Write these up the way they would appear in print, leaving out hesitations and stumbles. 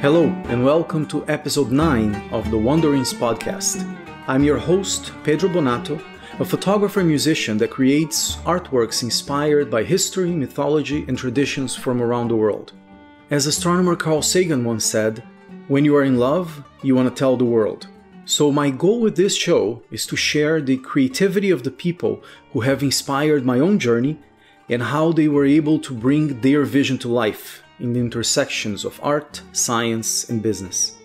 Hello and welcome to episode 9 of the Wanderings podcast. I'm your host, Pedro Bonatto, a photographer and musician that creates artworks inspired by history, mythology, and traditions from around the world. As astronomer Carl Sagan once said, when you are in love, you want to tell the world. So my goal with this show is to share the creativity of the people who have inspired my own journey and how they were able to bring their vision to life in the intersections of art, science, and business.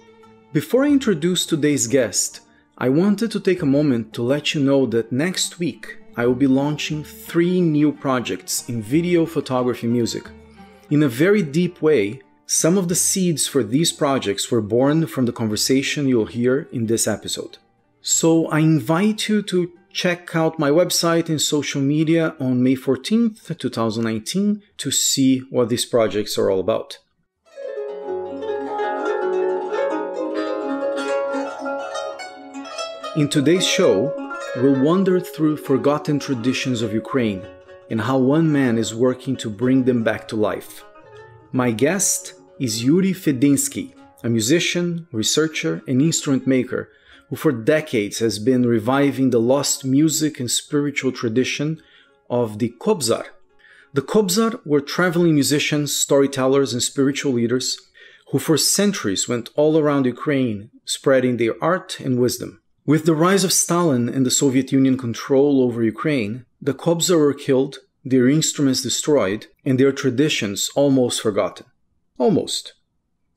Before I introduce today's guest, I wanted to take a moment to let you know that next week I will be launching 3 new projects in video, photography, music. In a very deep way, some of the seeds for these projects were born from the conversation you'll hear in this episode. So I invite you to check out my website and social media on May 14th, 2019 to see what these projects are all about. In today's show, we'll wander through forgotten traditions of Ukraine and how one man is working to bring them back to life. My guest is Jurij Fedynskyj, a musician, researcher, and instrument maker who for decades has been reviving the lost music and spiritual tradition of the Kobzar. The Kobzar were traveling musicians, storytellers, and spiritual leaders who for centuries went all around Ukraine spreading their art and wisdom. With the rise of Stalin and the Soviet Union control over Ukraine, the Kobzar were killed, their instruments destroyed, and their traditions almost forgotten. Almost.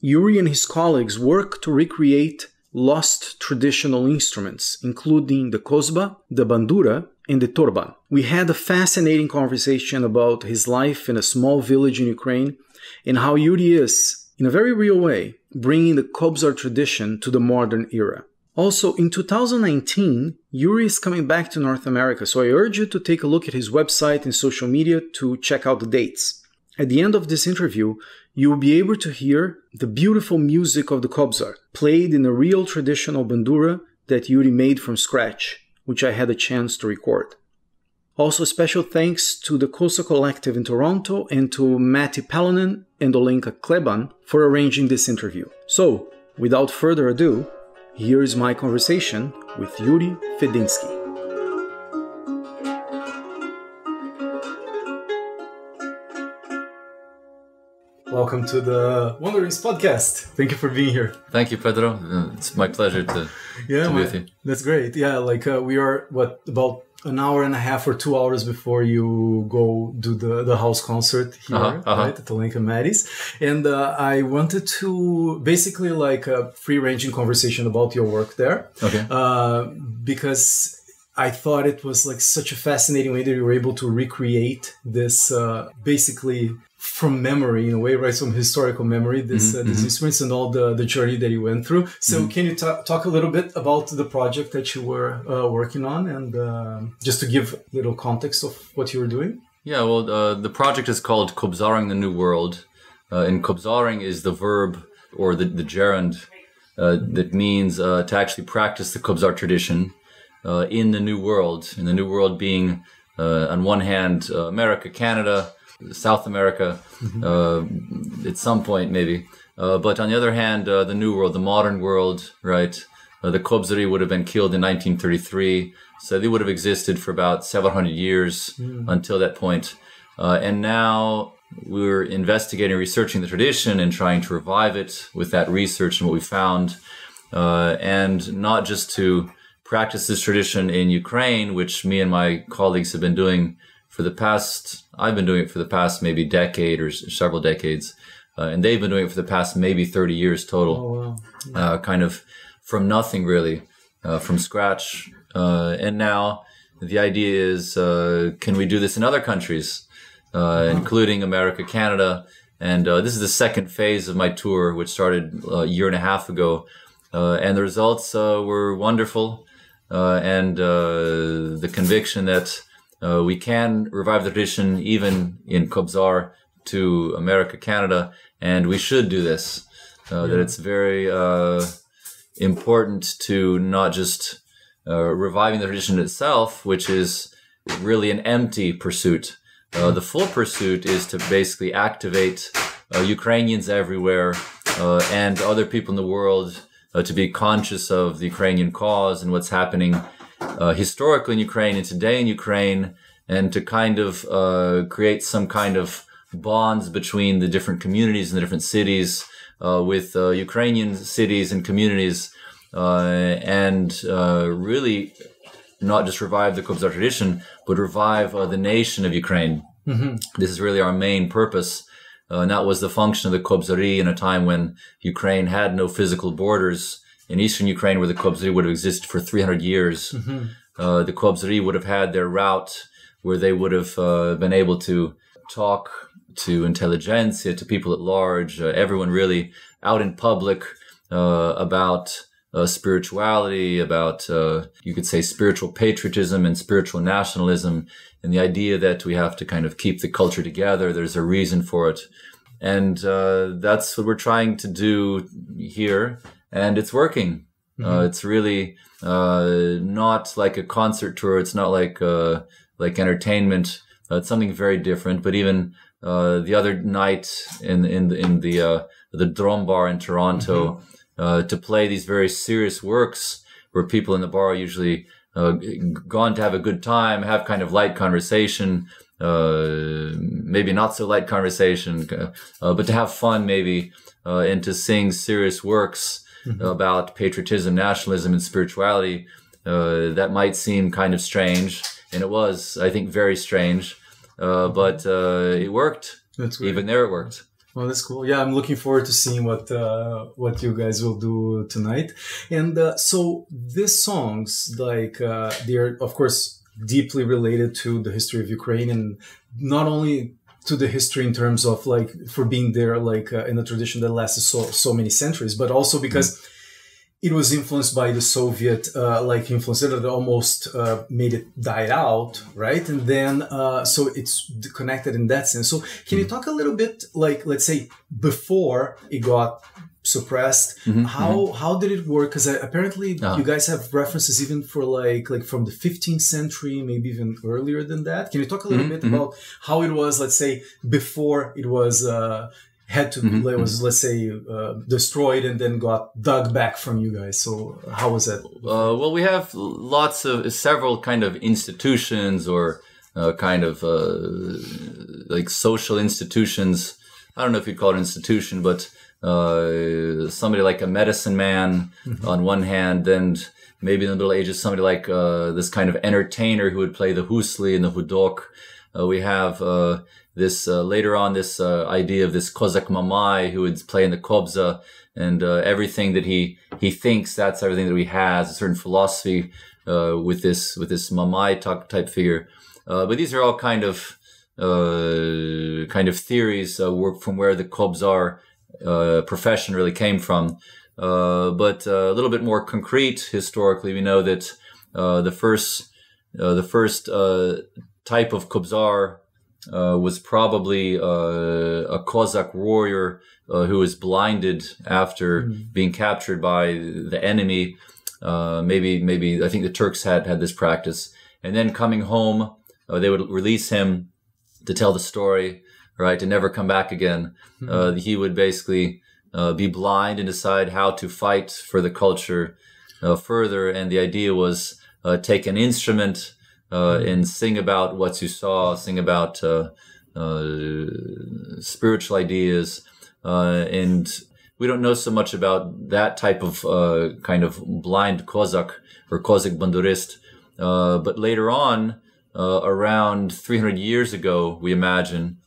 Jurij and his colleagues work to recreate lost traditional instruments, including the kobza, the bandura, and the torban. We had a fascinating conversation about his life in a small village in Ukraine and how Jurij is, in a very real way, bringing the Kobzar tradition to the modern era. Also, in 2019, Jurij is coming back to North America, so I urge you to take a look at his website and social media to check out the dates. At the end of this interview, you will be able to hear the beautiful music of the Kobzar, played in a real traditional bandura that Jurij made from scratch, which I had a chance to record. Also, special thanks to the Kobza Collective in Toronto and to Matti Palonen and Olenka Kleban for arranging this interview. So, without further ado, here is my conversation with Jurij Fedynskyj. Welcome to the Wanderings podcast. Thank you for being here. Thank you, Pedro. It's my pleasure to be with you. That's great. Yeah, we are, about an hour and a half or 2 hours before you go do the house concert here, right, at Olenka Matti's. And I wanted to basically a free-ranging conversation about your work there. Okay. Because I thought it was such a fascinating way that you were able to recreate this basically from memory, in a way, right? From historical memory, these instruments and all the journey that you went through. So can you talk a little bit about the project that you were working on and just to give a little context of what you were doing? Yeah, well, the project is called Kobzaring the New World. And Kobzaring is the verb or the gerund that means to actually practice the Kobzar tradition in the New World. In the New World being, on one hand, America, Canada, South America, at some point maybe. But on the other hand, the New World, the modern world, right? The Kobzari would have been killed in 1933. So they would have existed for about 700 years until that point. And now we're investigating, researching the tradition and trying to revive it with that research and what we found. And not just to practice this tradition in Ukraine, which me and my colleagues have been doing I've been doing it for the past maybe decade or several decades. And they've been doing it for the past maybe 30 years total. Oh, wow. Kind of from nothing really, from scratch. And now the idea is, can we do this in other countries, including America, Canada? And this is the second phase of my tour, which started a year and a half ago. And the results were wonderful. And the conviction that we can revive the tradition even in Kobzar to America, Canada, and we should do this. That it's very important to not just reviving the tradition itself, which is really an empty pursuit. The full pursuit is to basically activate Ukrainians everywhere and other people in the world to be conscious of the Ukrainian cause and what's happening historically in Ukraine and today in Ukraine, and to kind of create some kind of bonds between the different communities and the different cities, with Ukrainian cities and communities, and really not just revive the Kobzar tradition, but revive the nation of Ukraine. Mm-hmm. This is really our main purpose. And that was the function of the Kobzari in a time when Ukraine had no physical borders. In eastern Ukraine, where the Kobzari would have existed for 300 years, the Kobzari would have had their route where they would have been able to talk to intelligentsia, to people at large, everyone really out in public about spirituality, about, you could say, spiritual patriotism and spiritual nationalism, and the idea that we have to kind of keep the culture together. There's a reason for it. And that's what we're trying to do here, and it's working. It's really not like a concert tour. It's not like entertainment. It's something very different. But even the other night in the Drum Bar in Toronto, to play these very serious works where people in the bar are usually gone to have a good time, have kind of light conversation, maybe not so light conversation, but to have fun maybe, and to sing serious works about patriotism, nationalism, and spirituality. That might seem kind of strange, and it was, I think, very strange, but it worked. That's great. Even there it worked. Well, that's cool. Yeah, I'm looking forward to seeing what you guys will do tonight. And so these songs, like they're of course deeply related to the history of Ukraine, and not only to the history in terms of like for being there, like in a tradition that lasted so many centuries, but also because it was influenced by the Soviet influence that almost made it die out, right? And then so it's connected in that sense. So can you talk a little bit, like, let's say before it got suppressed, how did it work? Because apparently you guys have references even for like from the 15th century, maybe even earlier than that. Can you talk a little bit about how it was, let's say, before it was was, let's say, destroyed and then got dug back from you guys? So how was that? Well, we have several kind of institutions or kind of like social institutions. I don't know if you'd call it an institution, but somebody like a medicine man on one hand, and maybe in the Middle Ages, somebody like this kind of entertainer who would play the husli and the hudok. We have this later on this idea of this Cossack mamai who would play in the kobza, and everything that he thinks, that's everything that he has, a certain philosophy with this mamai type figure. But these are all kind of theories from where the Kobzar profession really came from. But a little bit more concrete historically, we know that the first type of Kobzar was probably a Cossack warrior who was blinded after being captured by the enemy. Maybe I think the Turks had this practice, and then coming home, they would release him to tell the story, right, to never come back again. He would basically be blind and decide how to fight for the culture further. And the idea was take an instrument and sing about what you saw, sing about spiritual ideas. And we don't know so much about that type of kind of blind Cossack or Cossack bandurist. But later on, around 300 years ago, we imagine,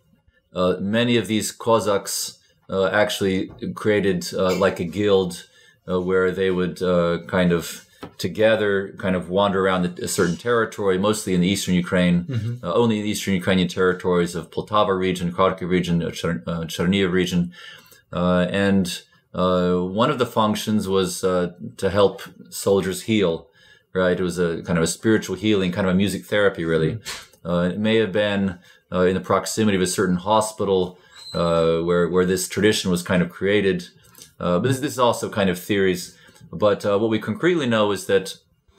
many of these Cossacks actually created like a guild where they would kind of together kind of wander around a certain territory, mostly in the eastern Ukraine, only in the eastern Ukrainian territories of Poltava region, Kharkiv region, Chernihiv region. And one of the functions was to help soldiers heal, right? It was a kind of a spiritual healing, kind of a music therapy, really. It may have been in the proximity of a certain hospital where this tradition was kind of created. But this is also kind of theories. But what we concretely know is that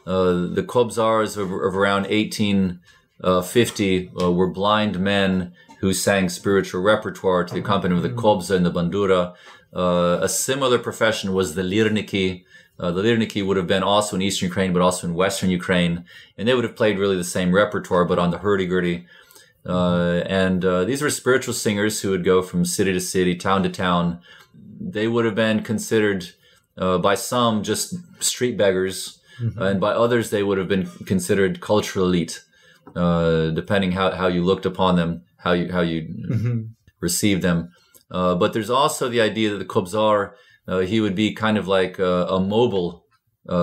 the Kobzars of around 1850 were blind men who sang spiritual repertoire to the accompaniment of the kobza and the bandura. A similar profession was the lirniki. The lirniki would have been also in Eastern Ukraine, but also in Western Ukraine. And they would have played really the same repertoire, but on the hurdy-gurdy. These were spiritual singers who would go from city to city, town to town. They would have been considered by some just street beggars, and by others they would have been considered cultural elite, depending how you looked upon them, how you received them. But there's also the idea that the Kobzar, he would be kind of like a mobile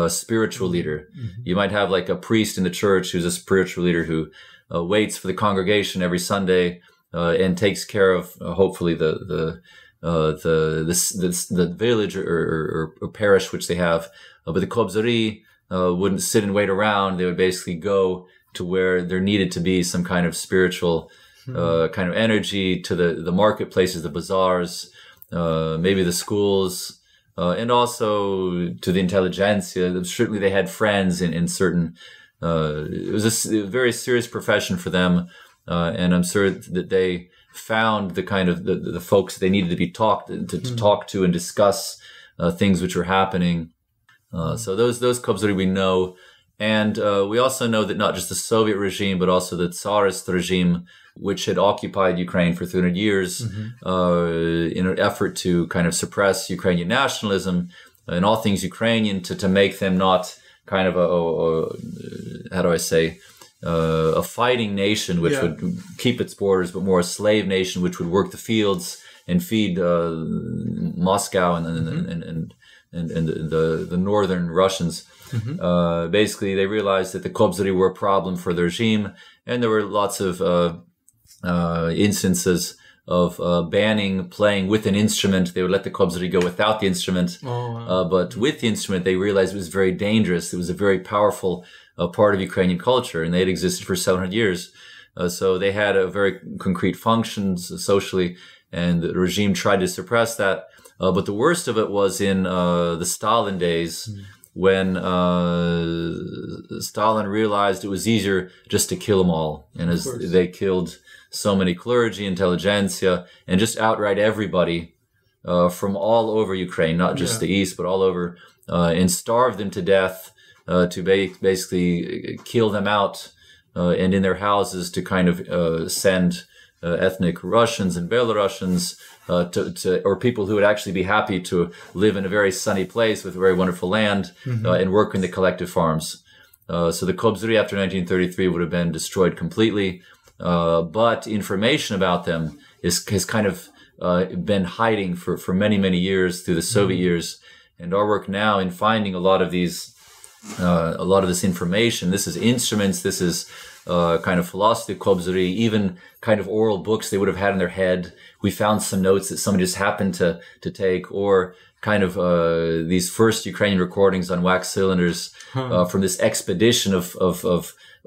spiritual leader. You might have like a priest in the church who's a spiritual leader who waits for the congregation every Sunday and takes care of hopefully the village or parish which they have. But the Kobzari wouldn't sit and wait around. They would basically go to where there needed to be some kind of spiritual kind of energy, to the marketplaces, the bazaars, maybe the schools, and also to the intelligentsia. Certainly they had friends in certain, it was a very serious profession for them. And I'm sure that they found the kind of the folks they needed to be talk to and discuss things which were happening. So those Kobzari we know. And we also know that not just the Soviet regime, but also the Tsarist regime, which had occupied Ukraine for 300 years, in an effort to kind of suppress Ukrainian nationalism and all things Ukrainian, to make them not kind of how do I say, a fighting nation which would keep its borders, but more a slave nation which would work the fields and feed Moscow and the northern Russians. Basically, they realized that the Kobzari were a problem for the regime, and there were lots of instances of banning playing with an instrument. They would let the Kobzari go without the instrument, but with the instrument, they realized it was very dangerous. It was a very powerful part of Ukrainian culture, and they had existed for 700 years. So they had a very concrete functions socially, and the regime tried to suppress that. But the worst of it was in the Stalin days, when Stalin realized it was easier just to kill them all. And as they killed so many clergy, intelligentsia, and just outright everybody from all over Ukraine, not just the east, but all over, and starved them to death, to basically kill them out, and in their houses to kind of send ethnic Russians and Belarusians, or people who would actually be happy to live in a very sunny place with a very wonderful land, and work in the collective farms. So the Kobzari after 1933 would have been destroyed completely, but information about them has kind of been hiding for many, many years through the Soviet years. And our work now in finding a lot of this information, this is instruments, this is kind of philosophy of Kobzari, even kind of oral books they would have had in their head. We found some notes that somebody just happened to take, or kind of these first Ukrainian recordings on wax cylinders from this expedition of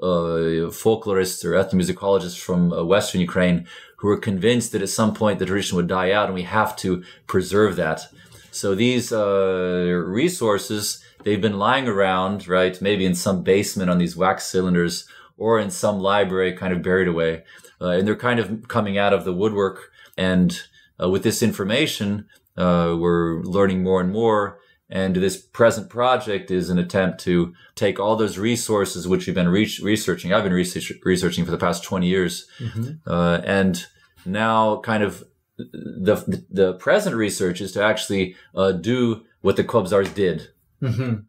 folklorists or ethnomusicologists from Western Ukraine, who were convinced that at some point the tradition would die out and we have to preserve that. So these resources, they've been lying around, right? Maybe in some basement on these wax cylinders, or in some library kind of buried away. And they're kind of coming out of the woodwork. And with this information, we're learning more and more. And this present project is an attempt to take all those resources which we've been researching. I've been researching for the past 20 years. And now kind of the present research is to actually do what the Kobzars did.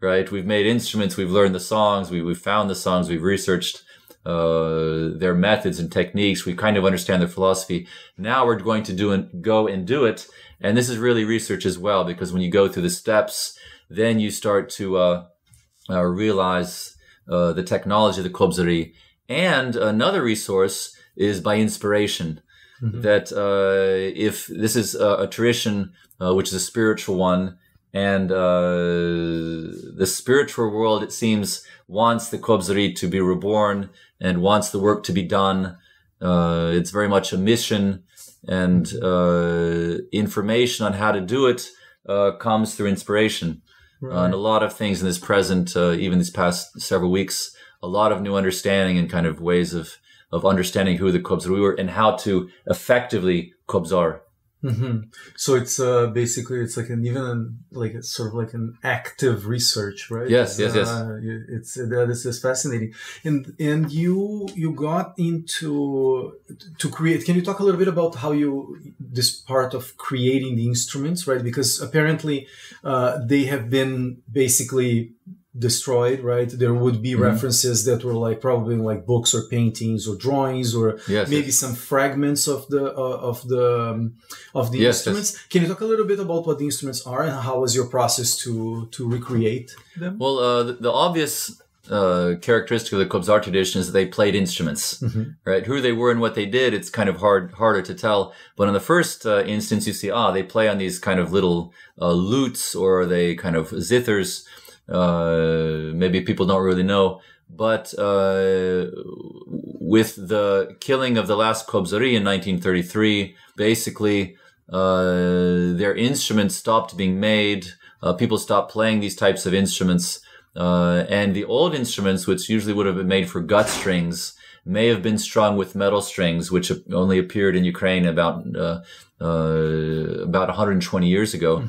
Right? We've made instruments, we've learned the songs, we've found the songs, we've researched their methods and techniques. We kind of understand their philosophy. Now we're going to go and do it. And this is really research as well, because when you go through the steps, then you start to realize the technology of the Kobzari. And another resource is by inspiration. That if this is a tradition which is a spiritual one, and the spiritual world, it seems, wants the Kobzari to be reborn and wants the work to be done. It's very much a mission, and information on how to do it comes through inspiration. And a lot of things in this present, even these past several weeks, a lot of new understanding and kind of ways of of understanding who the Kobzar were and how to effectively Kobzar. So it's basically it's like like a sort of like an active research, right? Yes. It's this is fascinating, and you got into to create. Can you talk a little bit about how this part of creating the instruments, right? Because apparently they have been basically destroyed, right? There would be references that were like probably like books or paintings or drawings or maybe some fragments of the instruments. Can you talk a little bit about what the instruments are and how was your process to recreate them? Well, the obvious characteristic of the Kobzar tradition is that they played instruments, right? Who they were and what they did, it's kind of harder to tell. But in the first instance, you see, they play on these kind of little lutes, or they kind of zithers. Maybe people don't really know, but with the killing of the last Kobzari in 1933, basically their instruments stopped being made. People stopped playing these types of instruments, and the old instruments, which usually would have been made for gut strings, may have been strung with metal strings, which only appeared in Ukraine about 120 years ago.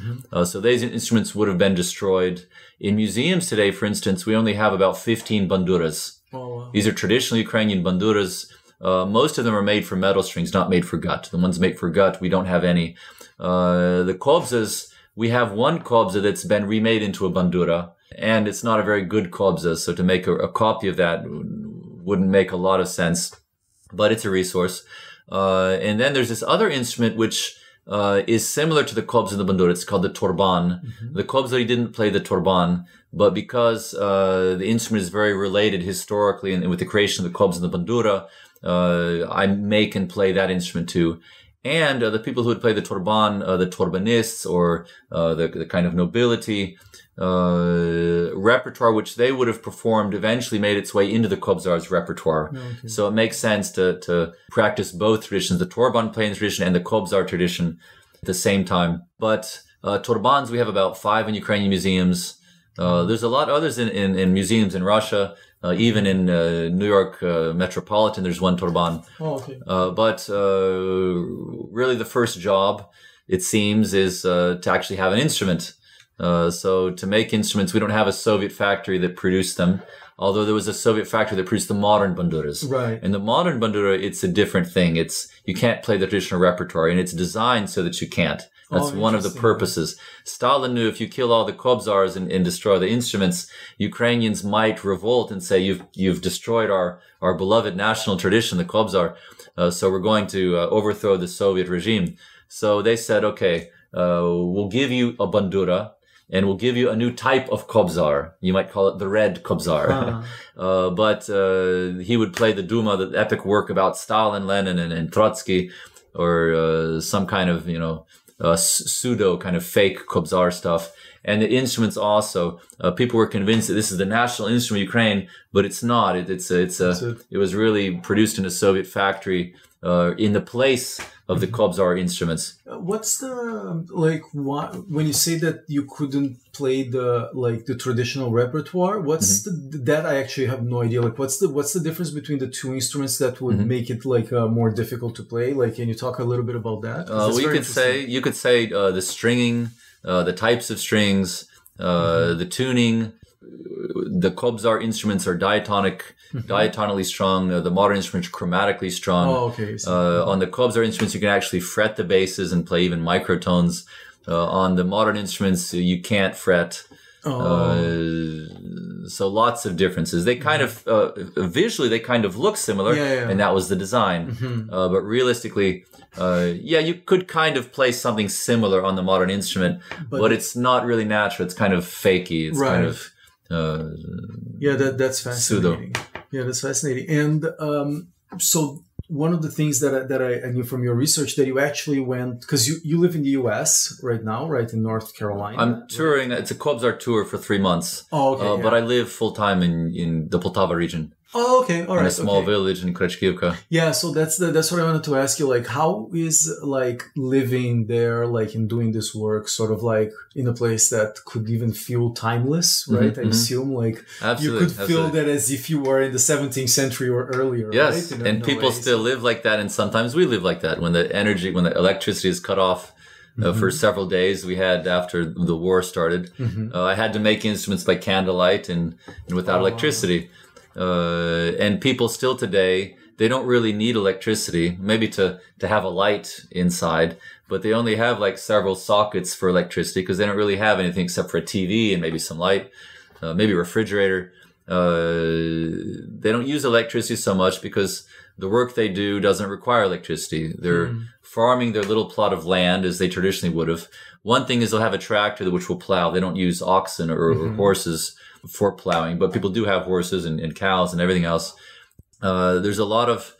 So these instruments would have been destroyed. In museums today, for instance, we only have about 15 banduras. Oh, wow. These are traditional Ukrainian banduras. Most of them are made for metal strings, not made for gut. The ones made for gut, we don't have any. The kobzas, we have one kobza that's been remade into a bandura, and it's not a very good kobza. So to make a copy of that wouldn't make a lot of sense, but it's a resource. And then there's this other instrument which is similar to the kobza and the bandura. It's called the torban. The Kobzari didn't play the torban, but because the instrument is very related historically and with the creation of the kobza and the bandura, I make and play that instrument too. And the people who would play the torban, the torbanists, or the kind of nobility, repertoire which they would have performed eventually made its way into the Kobzar's repertoire. So it makes sense to practice both traditions, the torban playing tradition and the Kobzar tradition at the same time. But torbans, we have about 5 in Ukrainian museums. There's a lot others in museums in Russia. Even in New York Metropolitan, there's one torban. But really the first job, it seems, is to actually have an instrument. So to make instruments, we don't have a Soviet factory that produced them, although there was a Soviet factory that produced the modern banduras. Right. And the modern bandura, it's a different thing. You can't play the traditional repertoire, and it's designed so that you can't. That's one of the purposes. Stalin knew if you kill all the Kobzars and destroy the instruments, Ukrainians might revolt and say, you've destroyed our beloved national tradition, the Kobzar. So we're going to overthrow the Soviet regime. So they said, okay, we'll give you a bandura, and we'll give you a new type of Kobzar. You might call it the red Kobzar. But he would play the Duma, the epic work about Stalin, Lenin, and Trotsky, or some kind of, pseudo kind of fake Kobzar stuff. And the instruments also, people were convinced that this is the national instrument of Ukraine, but it's not. It was really produced in a Soviet factory in the place of the Kobzar instruments. What's when you say that you couldn't play the traditional repertoire? What's that? I actually have no idea. What's the difference between the two instruments that would make it more difficult to play? Can you talk a little bit about that? You could say the stringing, the types of strings, the tuning. The Kobzar instruments are diatonically strung. The modern instruments are chromatically strung. On the Kobzar instruments, you can actually fret the basses and play even microtones. On the modern instruments, you can't fret. So lots of differences. They kind of, visually, they kind of look similar, and that was the design. But realistically, you could kind of play something similar on the modern instrument, but it's not really natural. It's kind of fakey. It's kind of... that's fascinating. Pseudo. Yeah, that's fascinating. And so one of the things that I knew from your research that you actually went, because you live in the US right now, right, in North Carolina. I'm touring. It's a Kobzar tour for 3 months. But I live full time in the Poltava region. Oh, okay, all right. In a small village in Krechkivka. Yeah, so that's what I wanted to ask you. Like, how is like living there, like, and doing this work, sort of like in a place that could even feel timeless, right? I assume like you could feel that as if you were in the 17th century or earlier. Yes, right? And people still live like that, and sometimes we live like that. When the electricity is cut off for several days, we had after the war started. I had to make instruments by candlelight and without electricity. And people still today, they don't really need electricity, maybe to have a light inside, but they only have like several sockets for electricity because they don't really have anything except for a TV and maybe some light, maybe a refrigerator. They don't use electricity so much because the work they do doesn't require electricity. They're farming their little plot of land as they traditionally would have. One thing is they'll have a tractor which will plow. They don't use oxen or horses for plowing, but people do have horses and cows and everything else. There's a lot of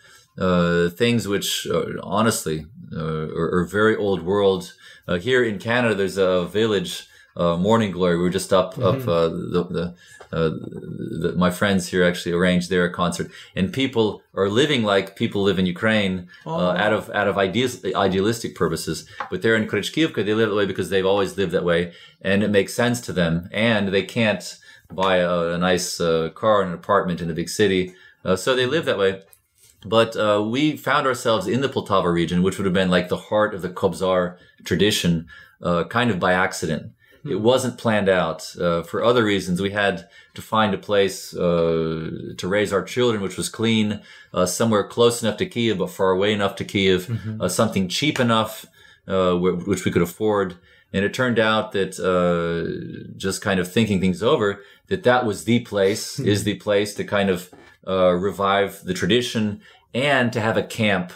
things which honestly are very old world. Here in Canada, there's a village, Morning Glory. We were just up my friends here actually arranged their concert, and people are living like people live in Ukraine out of idealistic purposes. But they're in Krechkivka, they live that way because they've always lived that way, and it makes sense to them, and they can't buy a nice car and an apartment in a big city. So they live that way. But we found ourselves in the Poltava region, which would have been like the heart of the Kobzar tradition, kind of by accident. It wasn't planned out. For other reasons, we had to find a place to raise our children, which was clean, somewhere close enough to Kiev, but far away enough to Kiev, something cheap enough, which we could afford. And it turned out that just kind of thinking things over, that was the place, is the place to kind of revive the tradition and to have a camp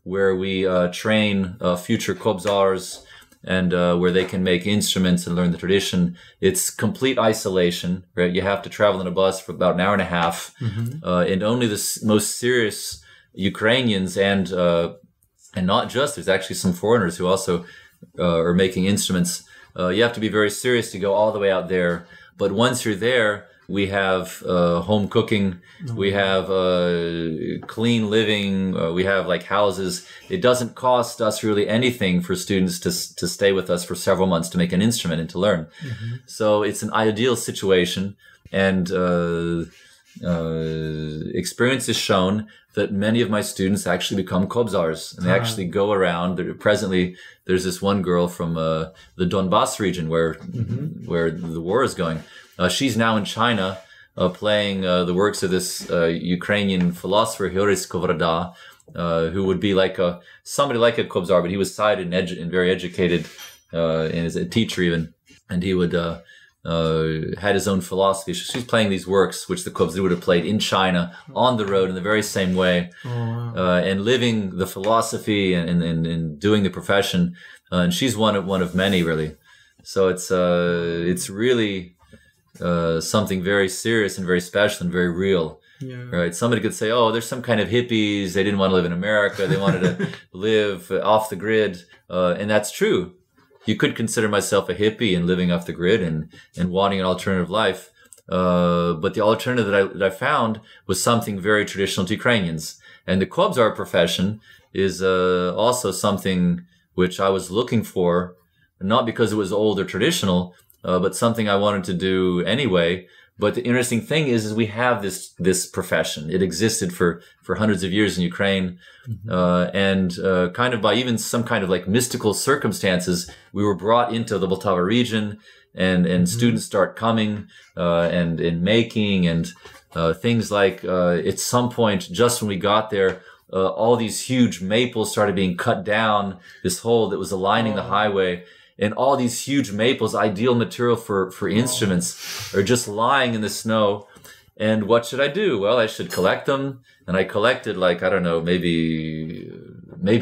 where we train future kobzars and where they can make instruments and learn the tradition. It's complete isolation, right? You have to travel in a bus for about an hour and a half, and only the most serious Ukrainians and not just, there's actually some foreigners who also are making instruments. You have to be very serious to go all the way out there. But once you're there, we have home cooking, we have clean living, we have like houses. It doesn't cost us really anything for students to stay with us for several months to make an instrument and to learn. So it's an ideal situation, and experience has shown that many of my students actually become kobzars, and they actually go around. Presently, there's this one girl from the Donbass region where the war is going. She's now in China playing the works of this Ukrainian philosopher, Jurij Fedynskyj, who would be like somebody like a kobzar, but he was sighted and very educated, and is a teacher even, and he would had his own philosophy. She's playing these works which the kobzar would have played in China on the road in the very same way, and living the philosophy and doing the profession. And she's one of many, really. So it's really something very serious and very special and very real. Right? Somebody could say, "Oh, there's some kind of hippies. They didn't want to live in America. They wanted to live off the grid," and that's true. You could consider myself a hippie and living off the grid and wanting an alternative life. But the alternative that I found was something very traditional to Ukrainians. And the kobzar profession is also something which I was looking for, not because it was old or traditional, but something I wanted to do anyway. But the interesting thing is we have this profession. It existed for hundreds of years in Ukraine, and kind of by even some kind of like mystical circumstances, we were brought into the Poltava region, and students start coming and making and things like at some point, just when we got there, all these huge maples started being cut down. This hole that was aligning the highway. And all these huge maples, ideal material for instruments, are just lying in the snow. And what should I do? Well, I should collect them. And I collected like, I don't know, maybe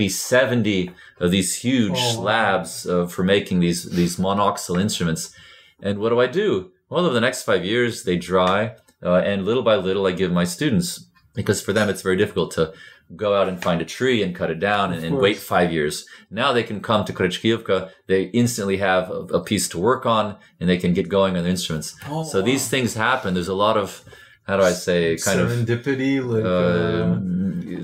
70 of these huge slabs for making these monoxyl instruments. And what do? Well, over the next 5 years, they dry. And little by little, I give my students, because for them, it's very difficult to go out and find a tree and cut it down and wait 5 years. Now they can come to Krechkivka. They instantly have a piece to work on, and they can get going on their instruments. So these things happen. There's a lot of how do I say, kind of serendipity,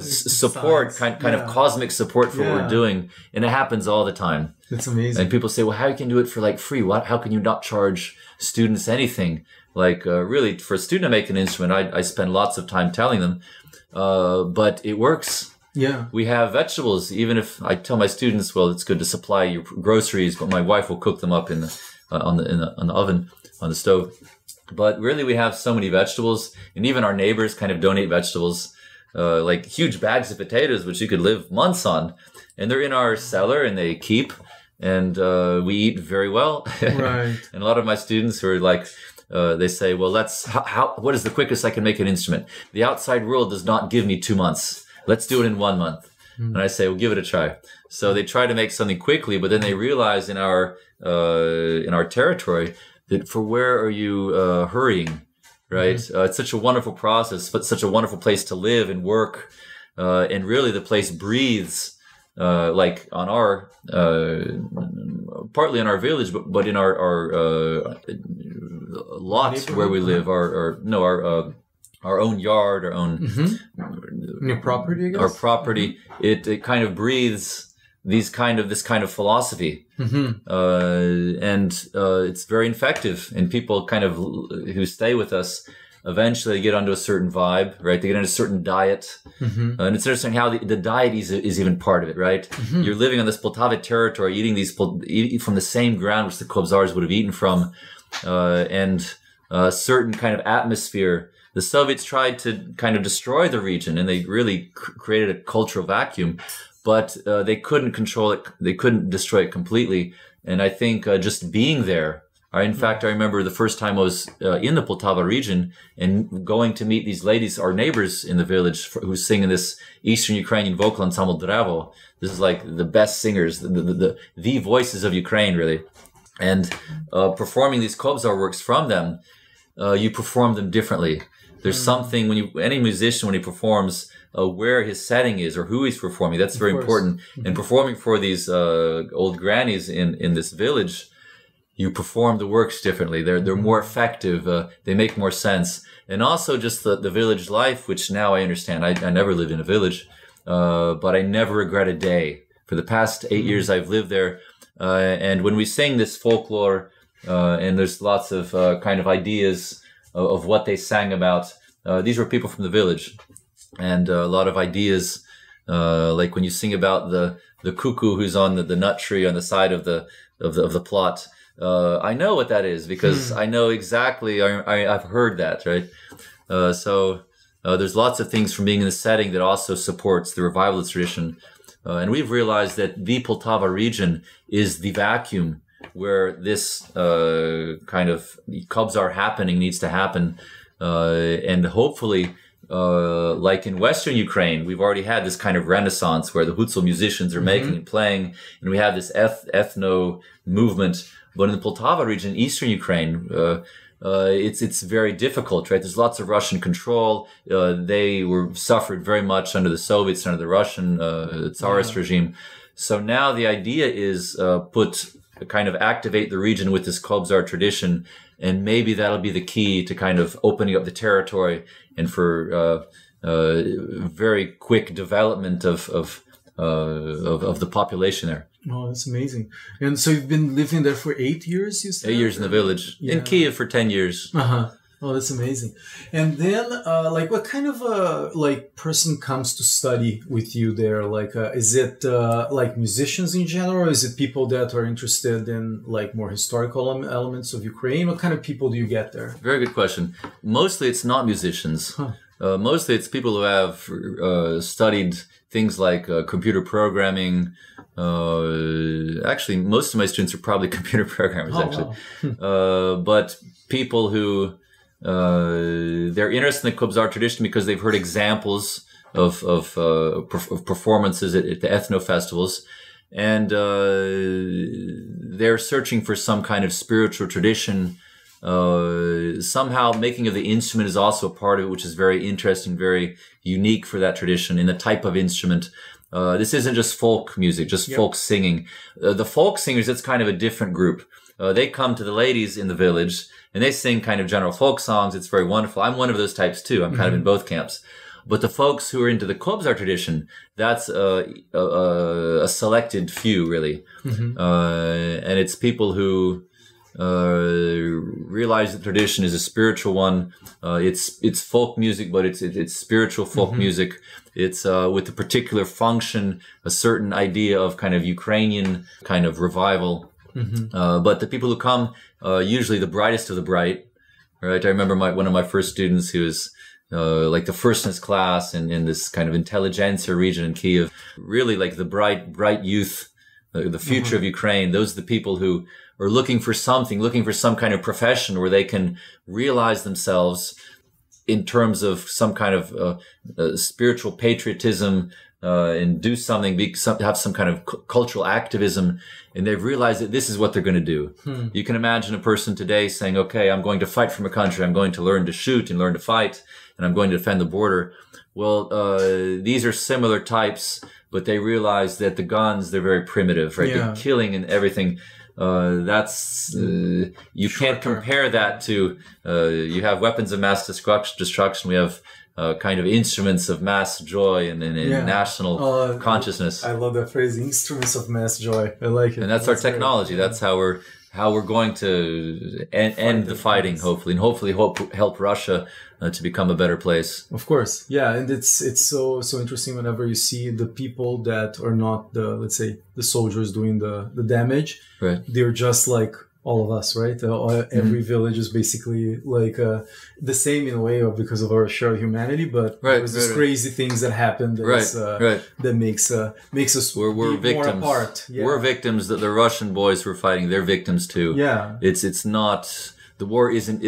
support, kind of cosmic support for what we're doing. And it happens all the time. It's amazing. And people say, well, how can you do it for like free? How can you not charge students anything? Like, really, for a student to make an instrument, I spend lots of time telling them, but it works. Yeah. We have vegetables. Even if I tell my students, well, it's good to supply your groceries, but my wife will cook them up on the oven, on the stove. But really, we have so many vegetables, and even our neighbors kind of donate vegetables, like huge bags of potatoes, which you could live months on. And they're in our cellar, and they keep, and we eat very well. Right. And a lot of my students who are like, they say, well, what is the quickest I can make an instrument? The outside world does not give me 2 months. Let's do it in 1 month. And I say, well, give it a try. So they try to make something quickly, but then they realize in our territory that for where are you hurrying, right? It's such a wonderful process, but such a wonderful place to live and work. And really the place breathes, like on our, partly in our village, but in our lot where we live, our own yard, our own your property, I guess? Our property. It kind of breathes this kind of philosophy, and it's very effective. And people kind of who stay with us eventually get onto a certain vibe, right? They get into a certain diet, and it's interesting how the diet is even part of it, right? You're living on this Poltava territory, eating from the same ground which the Kobzars would have eaten from, and a certain kind of atmosphere. The Soviets tried to kind of destroy the region, and they really created a cultural vacuum, but they couldn't control it. They couldn't destroy it completely. And I think just being there, in fact, I remember the first time I was in the Poltava region and going to meet these ladies, our neighbors in the village, who sing in this Eastern Ukrainian vocal ensemble Dravo. This is like the best singers, the voices of Ukraine, really. And performing these Kobzar works from them, you perform them differently. There's something any musician, when he performs, where his setting is or who he's performing, that's very important. And performing for these old grannies in this village, you perform the works differently. They're more effective. They make more sense. And also just the village life, which now I understand. I never lived in a village, but I never regret a day. For the past 8 years I've lived there. And when we sing this folklore, and there's lots of kind of ideas of what they sang about. These were people from the village, and a lot of ideas, like when you sing about the cuckoo who's on the nut tree on the side of the plot. I know what that is because I know exactly. I've heard that, right? So there's lots of things from being in the setting that also supports the revivalist tradition, and we've realized that the Poltava region is the vacuum where this kind of Kobzar happening needs to happen. And hopefully, like in Western Ukraine, we've already had this kind of renaissance where the Hutsul musicians are making and playing, and we have this ethno movement. But in the Poltava region, Eastern Ukraine, it's very difficult, right? There's lots of Russian control. They suffered very much under the Soviets, under the Russian Tsarist regime. So now the idea is kind of activate the region with this Kobzar tradition, and maybe that'll be the key to kind of opening up the territory and for very quick development of the population there. Oh, that's amazing. And so you've been living there for 8 years, you said? 8 years in the village. Yeah. In Kiev for 10 years. Oh, that's amazing. And then, like, what kind of person comes to study with you there? Like, is it like musicians in general, or is it people that are interested in like more historical elements of Ukraine? What kind of people do you get there? Very good question. Mostly it's not musicians. Mostly it's people who have studied things like computer programming. Actually, most of my students are probably computer programmers, wow. But people who they're interested in the Kobzar tradition because they've heard examples of performances at the ethno festivals, and they're searching for some kind of spiritual tradition. Somehow making of the instrument is also a part of it, which is very interesting, very unique for that tradition in the type of instrument. This isn't just folk music, just folk singing. The folk singers, it's kind of a different group. they come to the ladies in the village and they sing kind of general folk songs. It's very wonderful. I'm one of those types too. I'm kind of in both camps. But the folks who are into the Kobzar tradition, that's a selected few, really. And it's people who realize the tradition is a spiritual one. It's folk music, but it's spiritual folk music. It's with a particular function, a certain idea of kind of Ukrainian kind of revival. But the people who come, usually the brightest of the bright, right? I remember one of my first students who was like the first in his class in this kind of intelligentsia region in Kiev, really like the bright youth, the future of Ukraine. Those are the people who are looking for some kind of profession where they can realize themselves in terms of some kind of spiritual patriotism, and do something, have some kind of cultural activism, and they've realized that this is what they're going to do. You can imagine a person today saying, okay, I'm going to fight for my country. I'm going to learn to shoot and learn to fight, and I'm going to defend the border. Well, these are similar types, but they realize that the guns, they're very primitive, right? They're killing and everything. You can't compare that to, you have weapons of mass destruction. We have kind of instruments of mass joy and national consciousness. I love that phrase, instruments of mass joy. I like it. And that's our technology. That's how we're going to end the fighting, hopefully, and hopefully help Russia to become a better place. Of course, yeah, and it's so interesting whenever you see the people that are not let's say the soldiers doing the damage. Right. They're just like all of us, right? Every village is basically like the same in a way, because of our shared humanity. But there's these crazy things that happen that makes us we're victims. More apart. Yeah. We're victims. That the Russian boys who are fighting, they're victims too. Yeah, it's not, the war isn't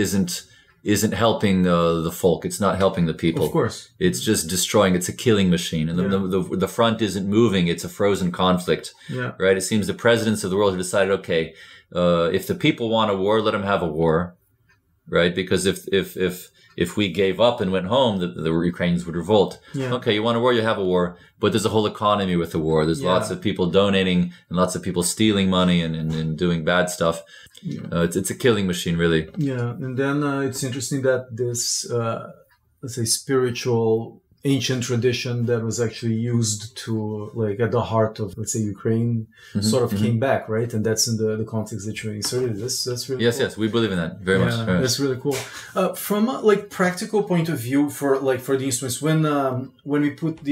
helping the folk. It's not helping the people. Of course, it's just destroying. It's a killing machine, and the front isn't moving. It's a frozen conflict. Yeah, right. It seems the presidents of the world have decided, okay, if the people want a war, let them have a war, right? Because if we gave up and went home, the Ukrainians would revolt. Yeah. Okay, you want a war, you have a war, but there's a whole economy with the war. There's lots of people donating and lots of people stealing money and doing bad stuff. Yeah. It's a killing machine, really. Yeah, and then it's interesting that this, let's say, spiritual ancient tradition that was actually used to, like, at the heart of, let's say, Ukraine, sort of came back, right? And that's in the context that you inserted. That's really cool. Yes, we believe in that very much. Very that's really cool. From a like practical point of view, for the instruments, when we put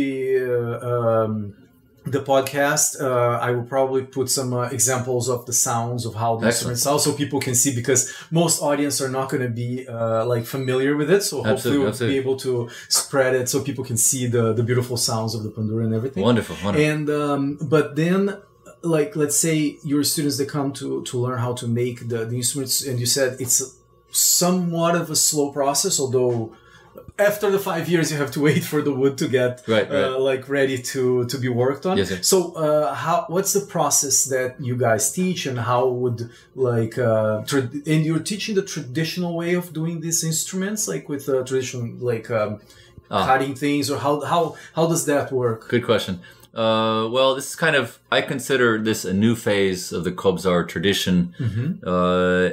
the podcast, I will probably put some examples of the sounds of how the instruments sound, so people can see, because most audience are not going to be like familiar with it. So hopefully we'll be able to spread it so people can see the beautiful sounds of the bandura and everything. Wonderful. And but then, like, let's say your students that come to learn how to make the instruments, and you said it's somewhat of a slow process, although after the 5 years you have to wait for the wood to get like ready to be worked on. Yes. So what's the process that you guys teach, and how would like and you're teaching the traditional way of doing these instruments, like with traditional like cutting things, or how does that work? Good question. Well, this is kind of, I consider this a new phase of the Kobzar tradition,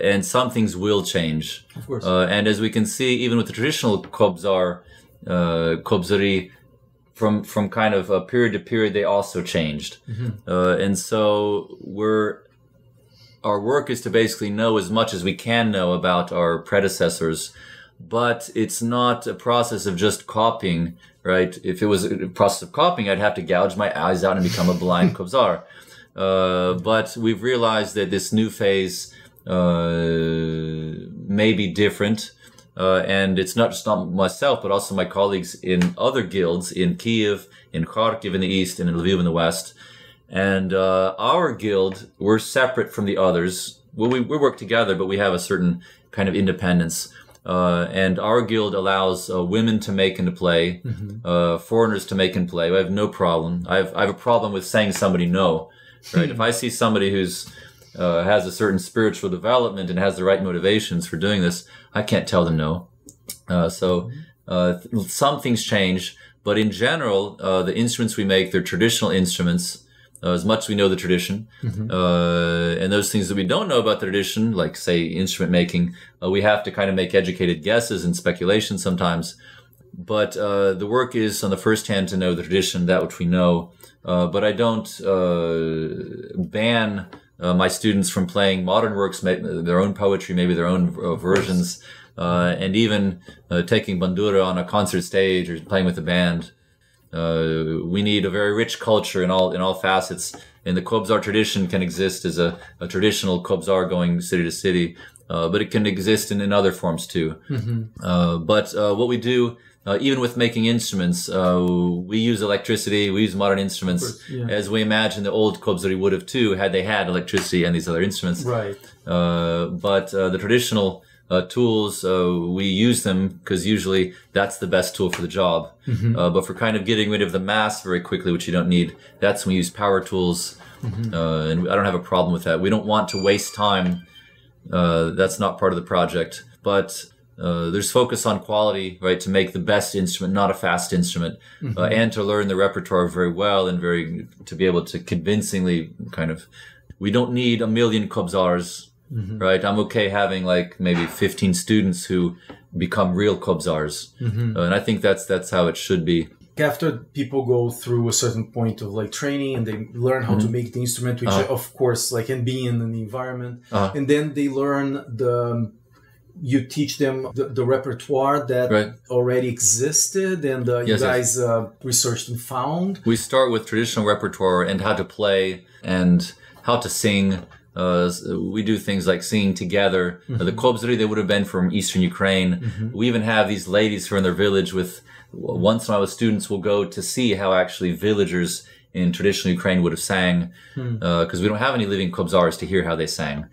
and some things will change. Of course. And as we can see, even with the traditional Kobzar, Kobzari, from kind of period to period, they also changed. And so our work is to basically know as much as we can know about our predecessors, but it's not a process of just copying, right? If it was a process of copying, I'd have to gouge my eyes out and become a blind Kobzar. But we've realized that this new phase may be different. And it's not just myself, but also my colleagues in other guilds in Kiev, in Kharkiv in the east, and in Lviv in the west. And our guild, we're separate from the others. Well, we work together, but we have a certain kind of independence. And our guild allows women to make and to play, foreigners to make and play. I have no problem. I have a problem with saying somebody no, right? If I see somebody who's has a certain spiritual development and has the right motivations for doing this, I can't tell them no. So some things change, but in general, the instruments we make, they're traditional instruments. as much as we know the tradition. And those things that we don't know about the tradition, like, say, instrument making, we have to kind of make educated guesses and speculations sometimes. But the work is, on the first hand, to know the tradition, that which we know. But I don't ban my students from playing modern works, their own poetry, maybe their own versions, and even taking bandura on a concert stage or playing with a band. We need a very rich culture in all facets. And the Kobzar tradition can exist as a traditional Kobzar going city to city, but it can exist in other forms too. But what we do, even with making instruments, we use electricity, we use modern instruments, as we imagine the old Kobzari would have too, had they had electricity and these other instruments. Right. But the traditional tools, we use them because usually that's the best tool for the job. But for kind of getting rid of the mass very quickly, which you don't need, that's when we use power tools. And I don't have a problem with that. We don't want to waste time. That's not part of the project. But there's focus on quality, right, to make the best instrument, not a fast instrument, and to learn the repertoire very well and to be able to convincingly kind of, we don't need a million Kobzars. Right, I'm okay having like maybe 15 students who become real Kobzars, and I think that's how it should be. After people go through a certain point of like training and they learn how to make the instrument, which of course, like, and being in the environment, and then they learn you teach them the repertoire that already existed and you guys researched and found. We start with traditional repertoire and how to play and how to sing. We do things like singing together. The Kobzari, they would have been from Eastern Ukraine. We even have these ladies who are in their village with, once in a while the students will go to see how actually villagers in traditional Ukraine would have sang, because we don't have any living Kobzars to hear how they sang.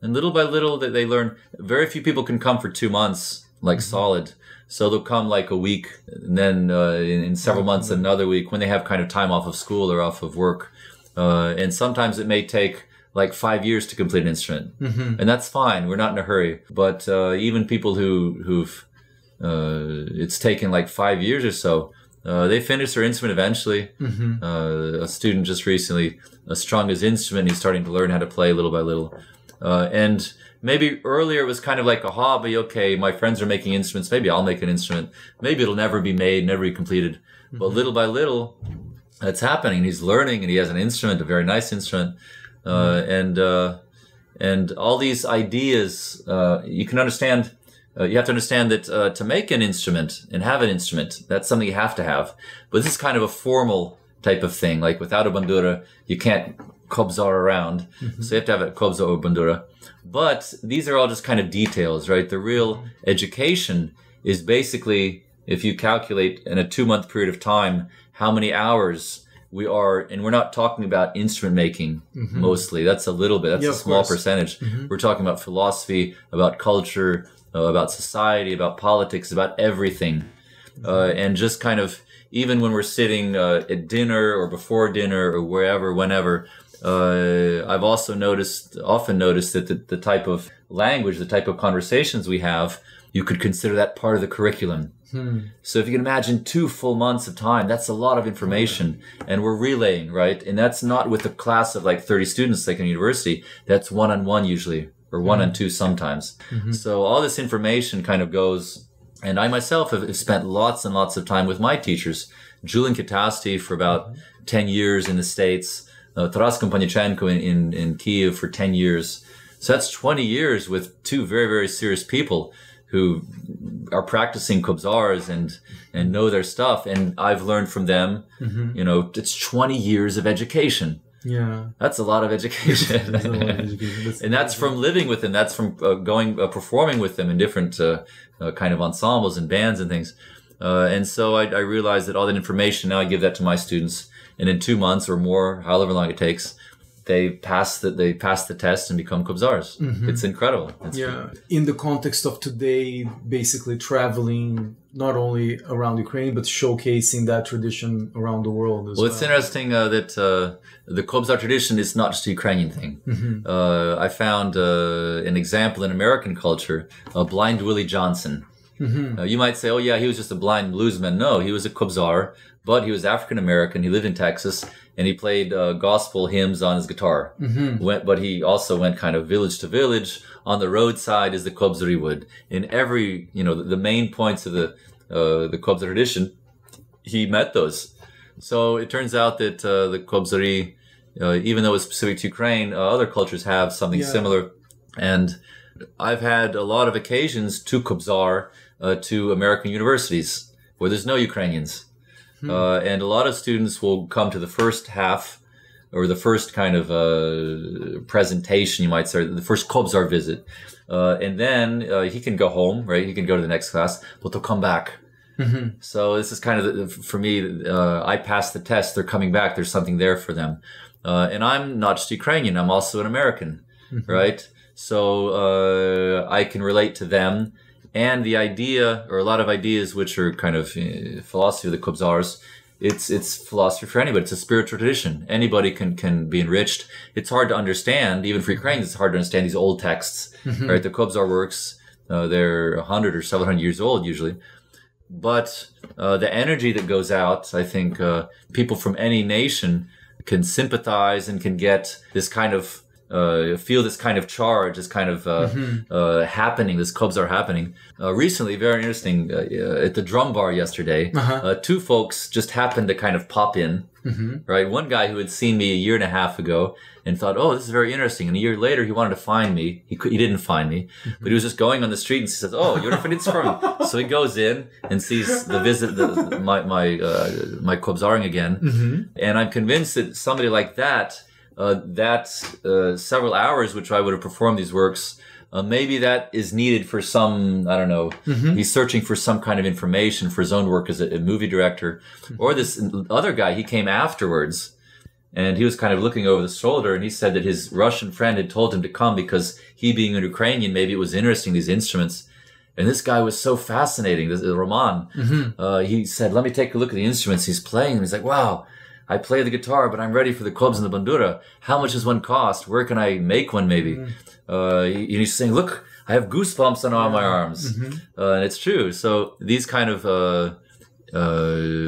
And little by little they learn. Very few people can come for 2 months, like solid. So they'll come like a week, and then in several months another week when they have kind of time off of school or off of work. And sometimes it may take like 5 years to complete an instrument, and that's fine. We're not in a hurry. But even people who've it's taken like 5 years or so, they finish their instrument eventually. A student just recently strung his instrument. He's starting to learn how to play little by little. And maybe earlier it was kind of like a hobby. Okay, my friends are making instruments. Maybe I'll make an instrument. Maybe it'll never be made, never be completed. But little by little, it's happening. He's learning, and he has an instrument, a very nice instrument, and all these ideas. You can understand. You have to understand that to make an instrument and have an instrument, that's something you have to have. But this is kind of a formal type of thing. Like without a bandura, you can't Kobzar around. So you have to have a kobza or bandura. But these are all just kind of details, right? The real education is basically, if you calculate in a 2-month period of time, how many hours we are, and we're not talking about instrument making mostly. That's a little bit, that's a small percentage. We're talking about philosophy, about culture, about society, about politics, about everything. And just kind of, even when we're sitting at dinner or before dinner or wherever, whenever, I've also often noticed that the type of language, the type of conversations we have, you could consider that part of the curriculum. So if you can imagine 2 full months of time, that's a lot of information, and we're relaying, right? And that's not with a class of like 30 students like in university. That's 1-on-1 usually, or 1-on-2 sometimes. So all this information kind of goes, and I myself have spent lots and lots of time with my teachers. Julian Kitasti for about 10 years in the States, Taras Kompanechenko in Kiev for 10 years. So that's 20 years with 2 very, very serious people who are practicing Kobzars and know their stuff. And I've learned from them, you know, it's 20 years of education. Yeah. That's a lot of education. And that's from living with them. That's from performing with them in different kind of ensembles and bands and things. And so I realized that all that information, now I give that to my students. And in 2 months or more, however long it takes, they pass the test and become Kobzars. It's incredible. In the context of today, basically traveling not only around Ukraine, but showcasing that tradition around the world as well. It's interesting that the Kobzar tradition is not just a Ukrainian thing. I found an example in American culture, Blind Willie Johnson. You might say, oh yeah, he was just a blind bluesman. No, he was a Kobzar, but he was African American. He lived in Texas, and he played gospel hymns on his guitar. But he also went kind of village to village. On the roadside, as the Kobzari would. In every, the main points of the Kobzar tradition, he met those. So it turns out that the Kobzari, even though it's specific to Ukraine, other cultures have something similar. And I've had a lot of occasions to Kobzar to American universities where there's no Ukrainians. And a lot of students will come to the first half, or the first kind of presentation, you might say, the first Kobzar visit. And then he can go home, right? He can go to the next class, but they'll come back. So this is kind of, for me, I passed the test. They're coming back. There's something there for them. And I'm not just Ukrainian. I'm also an American, right? So I can relate to them. And the idea, or a lot of ideas, which are kind of philosophy of the Kobzars, it's philosophy for anybody. It's a spiritual tradition. Anybody can be enriched. It's hard to understand, even for Ukrainians, it's hard to understand these old texts, right? The Kobzar works, they're 100 or 700 years old usually. But the energy that goes out, I think people from any nation can sympathize and can get this kind of feel this kind of charge, this kind of happening, this Kobzar happening. Recently, very interesting, at the drum bar yesterday, two folks just happened to kind of pop in, right? One guy who had seen me a year and a half ago and thought, oh, this is very interesting. And a year later, he wanted to find me. He didn't find me, but he was just going on the street and he says, oh, Jurij Fedynskyj. So he goes in and sees the visit, my Kobzaring again. And I'm convinced that somebody like that, several hours which I would have performed these works, maybe that is needed for some, I don't know, he's searching for some kind of information for his own work as a movie director. Or this other guy, he came afterwards and he was kind of looking over the shoulder and he said that his Russian friend had told him to come because he being a Ukrainian, maybe it was interesting, these instruments. And this guy was so fascinating, this Roman. He said, let me take a look at the instruments he's playing. And he's like, wow, I play the guitar, but I'm ready for the kobza and the bandura. How much does one cost? Where can I make one maybe? He's saying, look, I have goosebumps on all my arms. And it's true. So these kind of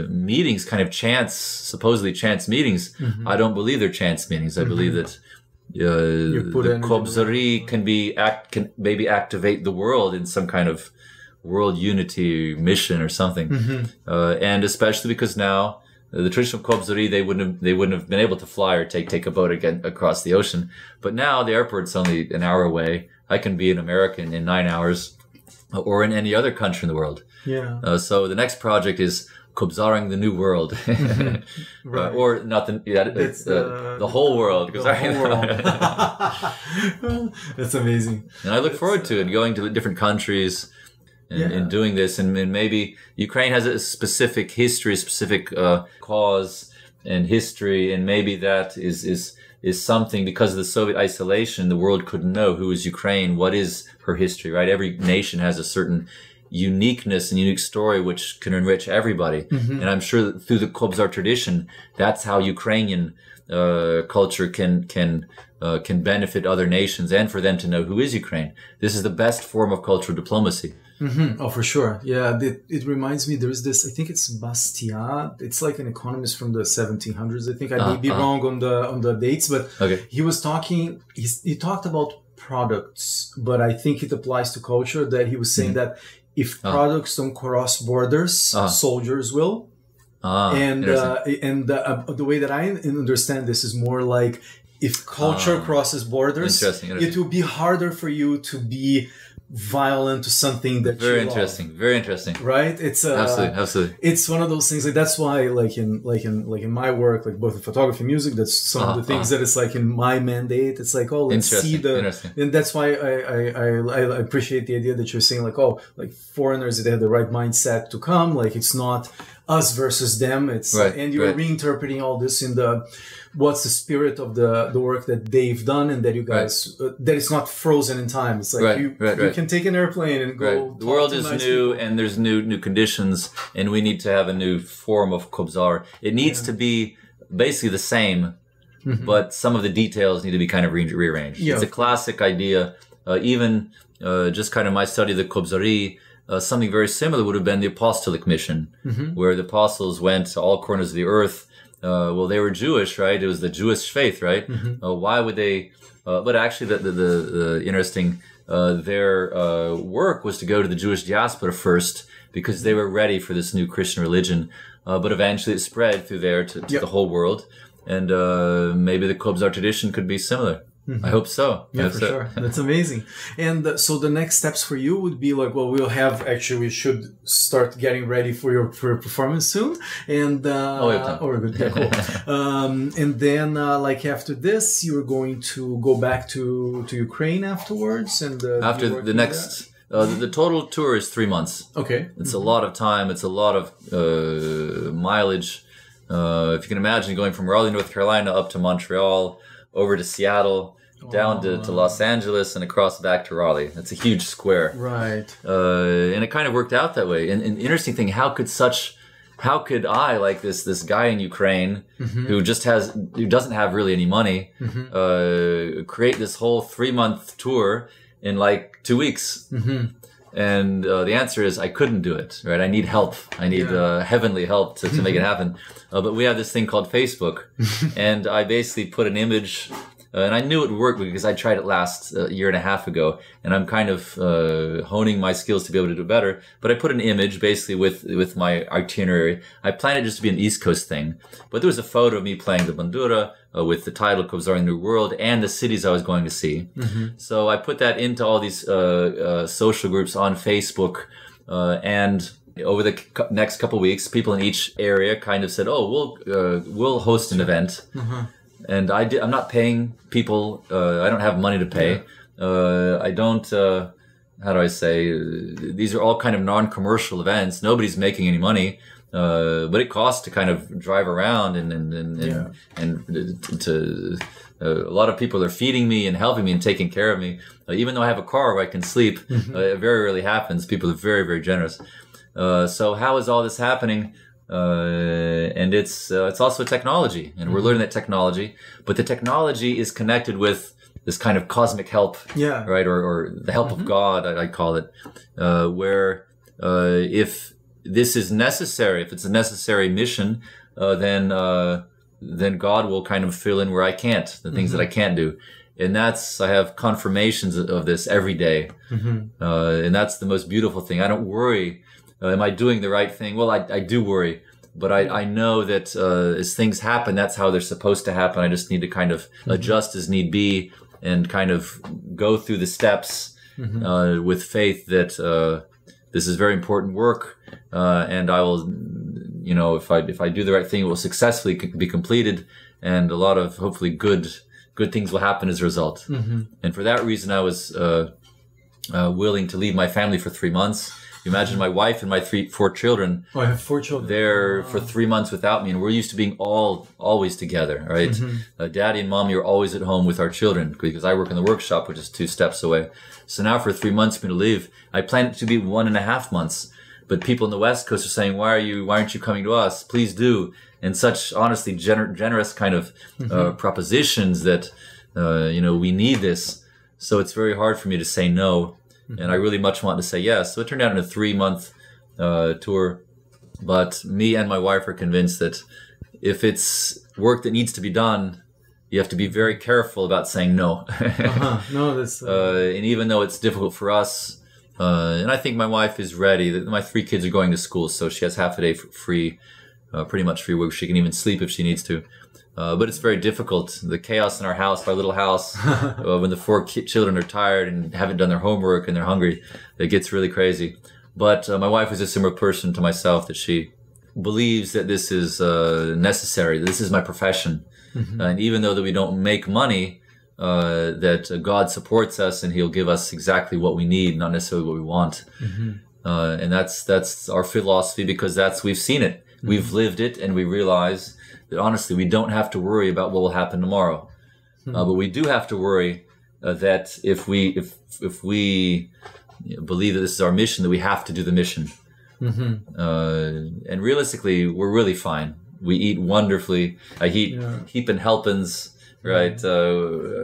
meetings, kind of supposedly chance meetings, I don't believe they're chance meetings. I believe that the Kobzari can maybe activate the world in some kind of world unity mission or something. And especially because now, the traditional Kobzari, they wouldn't have been able to fly or take a boat again across the ocean. But now the airport's only an hour away. I can be an American in 9 hours, or in any other country in the world. So the next project is Kobzaring the New World, or not the whole world. The whole world. That's amazing. And I look forward to it, going to different countries. And doing this, and maybe Ukraine has a specific history, a specific cause and history, and maybe that is something, because of the Soviet isolation, the world couldn't know who is Ukraine, what is her history, right? Every nation has a certain uniqueness and unique story which can enrich everybody. And I'm sure that through the Kobzar tradition, that's how Ukrainian culture can benefit other nations, and for them to know who is Ukraine. This is the best form of cultural diplomacy. Oh, for sure. Yeah, it reminds me, there's this, I think it's Bastiat. It's like an economist from the 1700s. I think I may be wrong on the dates, but he was talking, he talked about products, but I think it applies to culture, that he was saying that if products don't cross borders, soldiers will. And the way that I understand this is more like, if culture crosses borders, it will be harder for you to be violent to something that very interesting, right? It's absolutely. It's one of those things, like that's why, like in my work, like both in photography and music, that's some of the things that it's like in my mandate. It's like, oh, let's see and that's why I appreciate the idea that you're saying, like, oh, like foreigners, they have the right mindset to come. Like it's not us versus them. It's and you're reinterpreting all this in what's the spirit of the work that they've done, and that you guys that it's not frozen in time. It's like you can take an airplane and go. The world is new, and there's new conditions, and we need to have a new form of Kobzar. It needs to be basically the same, but some of the details need to be kind of rearranged. It's a classic idea. Even just kind of my study of the Kobzari, something very similar would have been the apostolic mission, where the apostles went to all corners of the earth. Well, they were Jewish, right? It was the Jewish faith, right? Why would they? But actually, the interesting their work was to go to the Jewish diaspora first, because they were ready for this new Christian religion. But eventually, it spread through there to the whole world, and maybe the Kobzar tradition could be similar. I hope so. Yeah, for sure. That's amazing. And so the next steps for you would be like, well, we should start getting ready for your performance soon. And, we're good. Yeah, cool. And then, like after this, you're going to go back to Ukraine afterwards. And, after the next, the total tour is 3 months. Okay. It's a lot of time. It's a lot of, mileage. If you can imagine going from Raleigh, North Carolina up to Montreal, over to Seattle, down to Los Angeles, and across back to Raleigh. That's a huge square. Right. And it kind of worked out that way. And the interesting thing, how could I, like this guy in Ukraine who doesn't have really any money, create this whole 3-month tour in like 2 weeks? And the answer is I couldn't do it, right? I need help. I need heavenly help to make it happen. But we have this thing called Facebook. And I basically put an image, and I knew it would work because I tried it last year and a half ago. And I'm kind of honing my skills to be able to do better. But I put an image basically with my itinerary. I planned it just to be an East Coast thing. But there was a photo of me playing the bandura, with the title Kobzar in the New World, and the cities I was going to see. So I put that into all these social groups on Facebook, and over the next couple of weeks, people in each area kind of said, "Oh, we'll host an event." And I'm not paying people. I don't have money to pay. I don't. How do I say? These are all kind of non-commercial events. Nobody's making any money. But it costs to kind of drive around and to a lot of people are feeding me and helping me and taking care of me. Even though I have a car where I can sleep, it very rarely happens. People are very, very generous. So how is all this happening? And it's also technology, and we're learning that technology, but the technology is connected with this kind of cosmic help, right? Or the help of God, I call it, where if this is necessary, if it's a necessary mission, then God will kind of fill in where I can't, the things that I can't do. And I have confirmations of this every day. And that's the most beautiful thing. I don't worry, am I doing the right thing? Well, I do worry, but I know that as things happen, that's how they're supposed to happen. I just need to kind of adjust as need be and kind of go through the steps with faith that this is very important work, and I will, if I do the right thing, it will successfully be completed, and a lot of hopefully good things will happen as a result. And for that reason, I was willing to leave my family for 3 months. You imagine my wife and my 4 children. Oh, I have 4 children. They're for 3 months without me, and we're used to being always together, right? Daddy and mommy are always at home with our children because I work in the workshop, which is 2 steps away. So now for 3 months for me to leave, I planned it to be 1.5 months. But people in the West Coast are saying, why aren't you coming to us? Please do. And such honestly generous kind of propositions that, we need this. So it's very hard for me to say no. And I really much want to say yes. So it turned out in a 3-month tour. But me and my wife are convinced that if it's work that needs to be done, you have to be very careful about saying no. No, that's... and even though it's difficult for us, and I think my wife is ready. My 3 kids are going to school, so she has half a day free, pretty much free, where she can even sleep if she needs to. But it's very difficult. The chaos in our house, our little house, when the 4 children are tired and haven't done their homework and they're hungry, it gets really crazy. But my wife is a similar person to myself, that she believes that this is necessary, that this is my profession. And even though that we don't make money, that God supports us and He'll give us exactly what we need, not necessarily what we want. And that's our philosophy, because we've seen it. We've lived it, and we realize that honestly, we don't have to worry about what will happen tomorrow. But we do have to worry that if we believe that this is our mission, that we have to do the mission. And realistically, we're really fine. We eat wonderfully. I eat heap and helpings, right?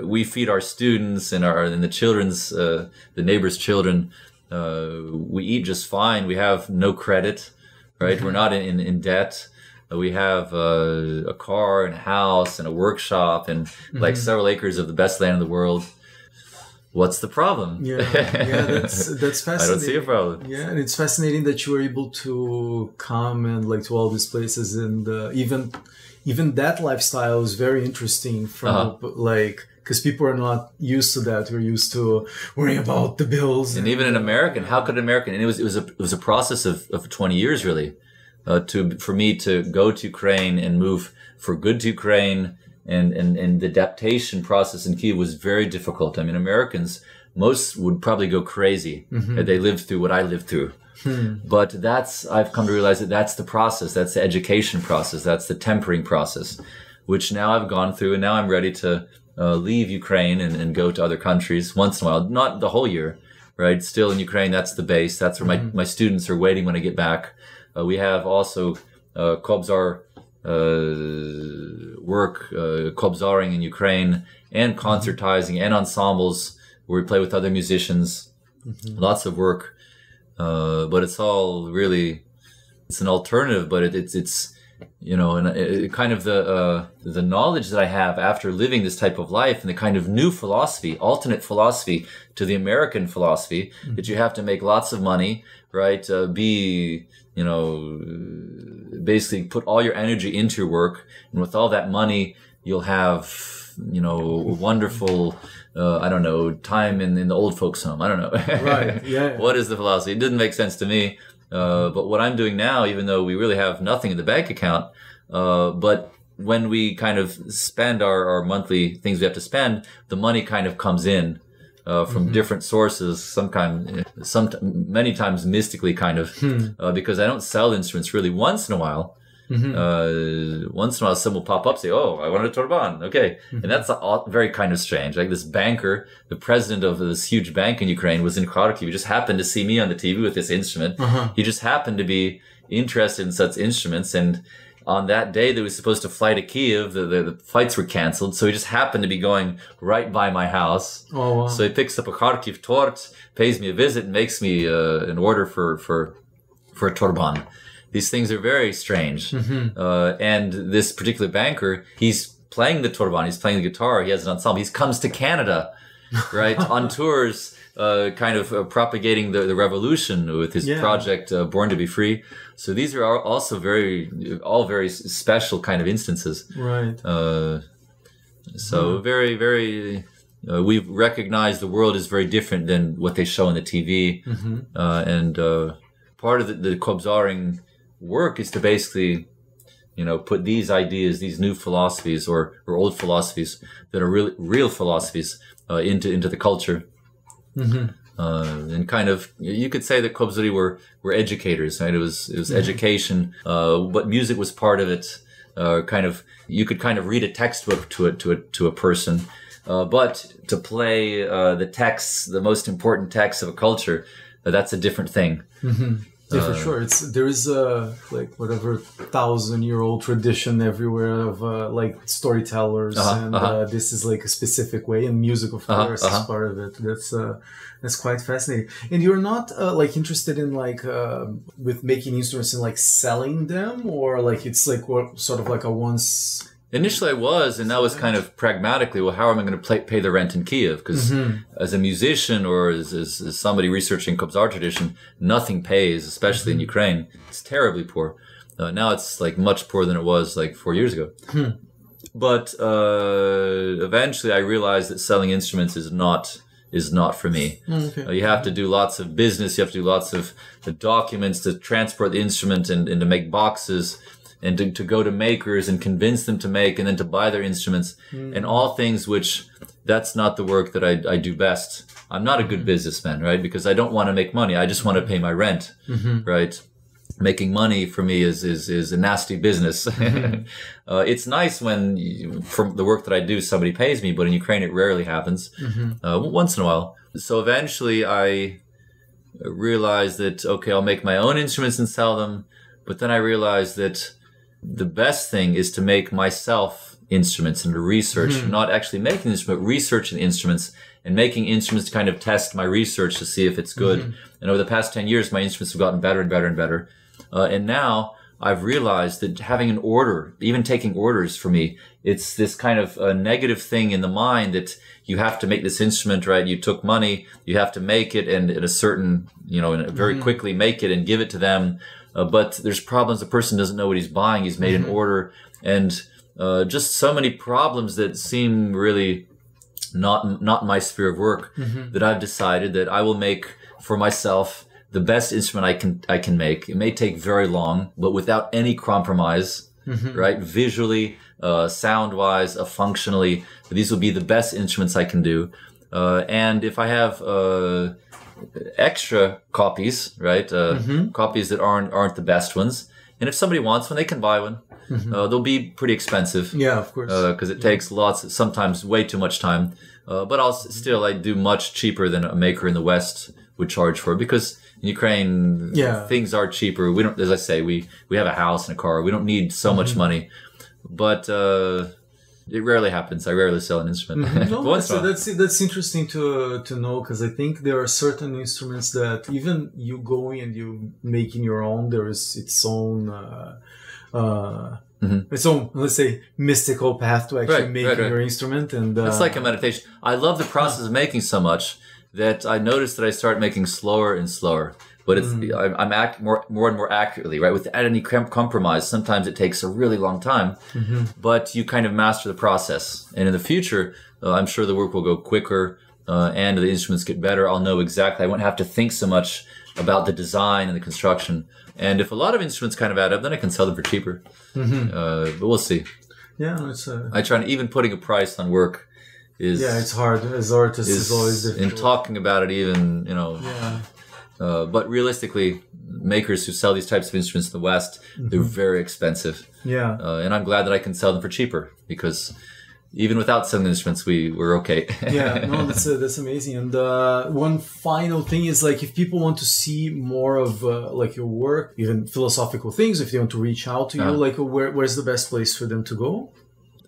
We feed our students and the children's, the neighbors' children. We eat just fine. We have no credit, right? We're not in debt. We have a car and a house and a workshop and like several acres of the best land in the world. What's the problem? Yeah, that's fascinating. I don't see a problem. Yeah, and it's fascinating that you were able to come and like to all these places, and even that lifestyle is very interesting from like, because people are not used to that. We're used to worrying about the bills. And even an American, how could an American? And it was a process of 20 years really, for me to go to Ukraine and move for good to Ukraine. And the adaptation process in Kiev was very difficult. I mean, Americans, most would probably go crazy if they lived through what I lived through. But I've come to realize that that's the process. That's the education process. That's the tempering process, which now I've gone through. And now I'm ready to leave Ukraine and go to other countries once in a while. Not the whole year, right? Still in Ukraine, that's the base. That's where my students are waiting when I get back. We have also Kobzar work, kobzaring in Ukraine, and concertizing and ensembles where we play with other musicians. Lots of work, but it's all really, it's an alternative, but it's you know, and it kind of the knowledge that I have after living this type of life and the kind of new philosophy, alternate philosophy to the American philosophy, that you have to make lots of money, right? You know, basically put all your energy into your work, and with all that money, you'll have, you know, wonderful, I don't know, time in the old folks' home. I don't know. Right. Yeah. What is the philosophy? It didn't make sense to me. But what I'm doing now, even though we really have nothing in the bank account, but when we kind of spend our monthly things we have to spend, the money kind of comes in. From different sources, many times mystically, kind of, because I don't sell instruments really. Once in a while, someone will pop up, say, "Oh, I want a torban." Okay, and that's very kind of strange. Like this banker, the president of this huge bank in Ukraine, was in Kharkiv. He just happened to see me on the TV with this instrument. He just happened to be interested in such instruments, and on that day that we were supposed to fly to Kiev, the flights were canceled, so he just happened to be going right by my house. Oh, wow. So he picks up a Kharkiv tort, pays me a visit, and makes me an order for a torban. These things are very strange. And this particular banker, he's playing the torban, he's playing the guitar, he has an ensemble. He comes to Canada, right, on tours, kind of propagating the revolution with his project, Born to be Free. So these are also all very special kind of instances. Right. So very, very, we've recognized the world is very different than what they show on the TV. And part of the kobzaring work is to basically, you know, put these ideas, these new philosophies or old philosophies that are real philosophies into the culture. And kind of, you could say that Kobzari were educators, right? It was education, but music was part of it. You could kind of read a textbook to a person, but to play the texts, the most important texts of a culture, that's a different thing. Yeah, for sure. There is a like whatever 1,000-year-old tradition everywhere of like storytellers, and this is like a specific way, and music, of course, is part of it. That's quite fascinating. And you're not like interested in like with making instruments and like selling them, or like it's like sort of like a once. Initially I was, and that was kind of pragmatically, well, how am I going to pay the rent in Kiev? Because as a musician or as somebody researching Kobzar tradition, nothing pays, especially in Ukraine. It's terribly poor. Now it's like much poorer than it was like 4 years ago. But eventually I realized that selling instruments is not for me. You have to do lots of business. You have to do lots of documents to transport the instrument and to make boxes. And to go to makers and convince them to make, and then to buy their instruments, and all things which, that's not the work that I do best. I'm not a good businessman, right? Because I don't want to make money. I just want to pay my rent, right? Making money for me is a nasty business. It's nice when, from the work that I do, somebody pays me, but in Ukraine it rarely happens. Once in a while. So eventually I realized that, okay, I'll make my own instruments and sell them. But then I realized that the best thing is to make myself instruments and to research, not actually making the instrument, researching the instruments and making instruments to kind of test my research to see if it's good. And over the past 10 years, my instruments have gotten better and better and better. And now I've realized that having an order, even taking orders for me, it's this kind of a negative thing in the mind that you have to make this instrument, right? You took money, you have to make it and at a certain, very quickly make it and give it to them. But there's problems. The person doesn't know what he's buying. He's made an order and just so many problems that seem really not my sphere of work that I've decided that I will make for myself the best instrument I can make. It may take very long, but without any compromise, right? Visually, sound-wise, functionally, these will be the best instruments I can do. And if I have extra copies, right? Copies that aren't the best ones, and if somebody wants one, they can buy one. They'll be pretty expensive. Yeah, of course. Because it takes sometimes way too much time. But I do much cheaper than a maker in the West would charge for it, because in Ukraine, things are cheaper. We don't, as I say, we have a house and a car. We don't need so much money, but it rarely happens. I rarely sell an instrument. No, that's interesting to know, because I think there are certain instruments that even you going and you making your own, there is its own let's say, mystical path to actually making your instrument. And it's like a meditation. I love the process of making so much that I noticed that I start making slower and slower. But it's I'm more and more accurately, right? Without any compromise. Sometimes it takes a really long time, but you kind of master the process. And in the future, I'm sure the work will go quicker, and the instruments get better. I'll know exactly. I won't have to think so much about the design and the construction. And if a lot of instruments kind of add up, then I can sell them for cheaper. But we'll see. Yeah, I try to, even putting a price on work is... Yeah, it's hard. As artists, it's always difficult. And talking about it even, but realistically, makers who sell these types of instruments in the West, they're very expensive. Yeah. And I'm glad that I can sell them for cheaper, because even without selling instruments, we're okay. Yeah, no, that's amazing. And one final thing is, like, if people want to see more of like your work, even philosophical things, if they want to reach out to you, like, where's the best place for them to go?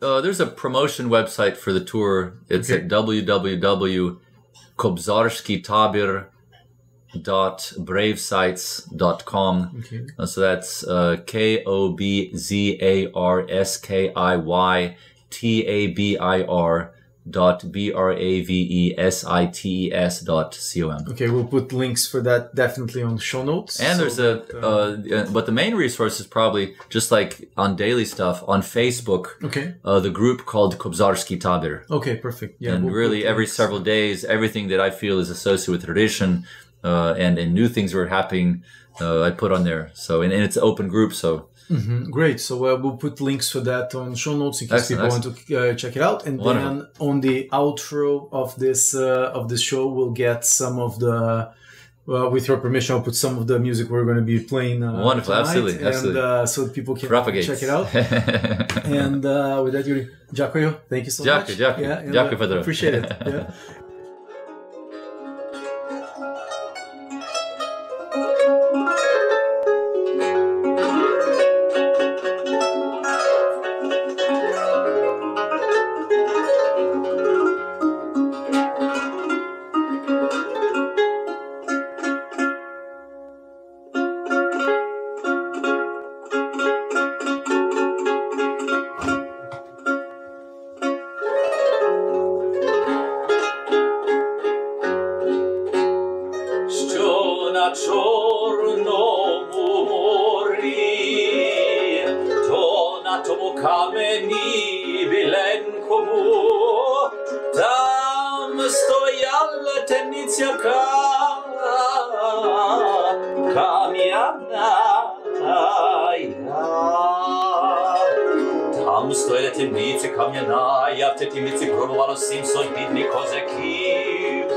There's a promotion website for the tour. It's at www.kobzarskitabir.bravesites.com. So that's KOBZARSKIYTABIR.BRAVESITES.com. Okay, we'll put links for that definitely on the show notes. And there's but the main resource is probably just like on daily stuff on Facebook. Okay. The group called Kobzarski Tabir. Okay, perfect. Yeah. And really every several days, everything that I feel is associated with tradition, and new things are happening, I put on there. So, and it's an open group, so. Great. So we'll put links for that on show notes in case people want to check it out. And then on the outro of this show, we'll get some of the, with your permission, I'll put some of the music we're going to be playing. Wonderful, tonight, absolutely. And so that people can check it out. And with that, Jurij, dziękuję. Thank you so much. Dziękuję, Pedro. Appreciate it. Yeah. Tam stoje temnice kam'яна, я в тій темниці пробувала 700 бідних козаків.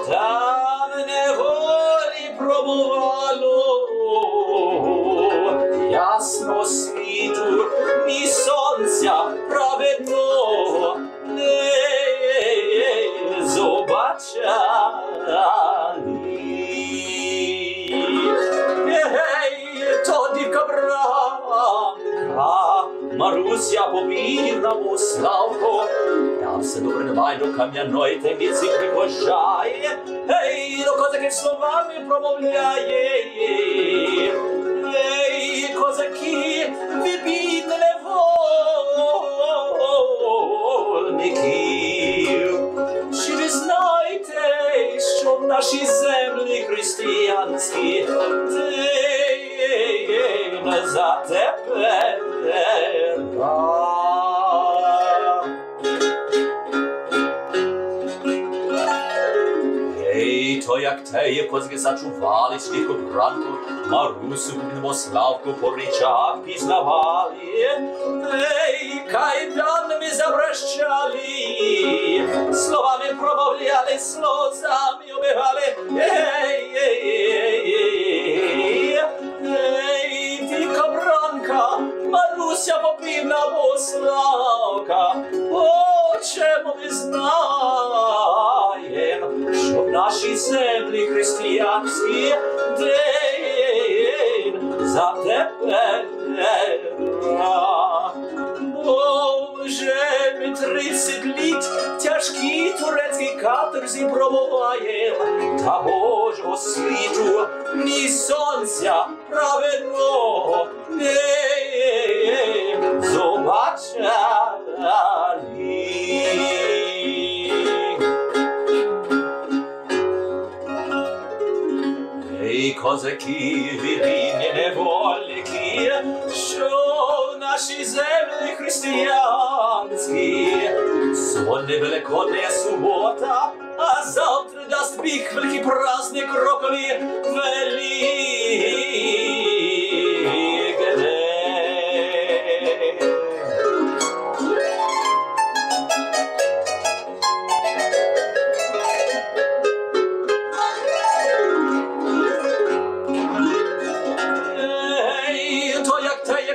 Там неволі пробувало ясно світу, ні сонця праведного не побачали. Ей, то дівка бранка, Мару Маруся попірна Славко, там все добре немає, до кам'яної темниці приходжає, ей, до козаки словами промовляє, ей, козаки, ви бідні невольників, чи ви знаєте, що в нашій землі християнській день за тепер? Ей, то як теє козаки зачували слідку вранку, Марусю Славку по річах пізнавали, ей, кайданами забращали, словами промовляли, сльозами обігали, ей, ей, дівка бранка, Маруся попівна Славка, о, чому ми знаєм, що в нашій землі християнській день за тепер. Боже, ми 30 літ тяжкі турецькі каторзі пробуваєм, та Божого світу ні сонця праведного не побачали. Ей, козаки, вірні невольники, що в нашій землі християнській сьогодні Великодня субота, а завтра дасть біг великий праздник рокові Великдень.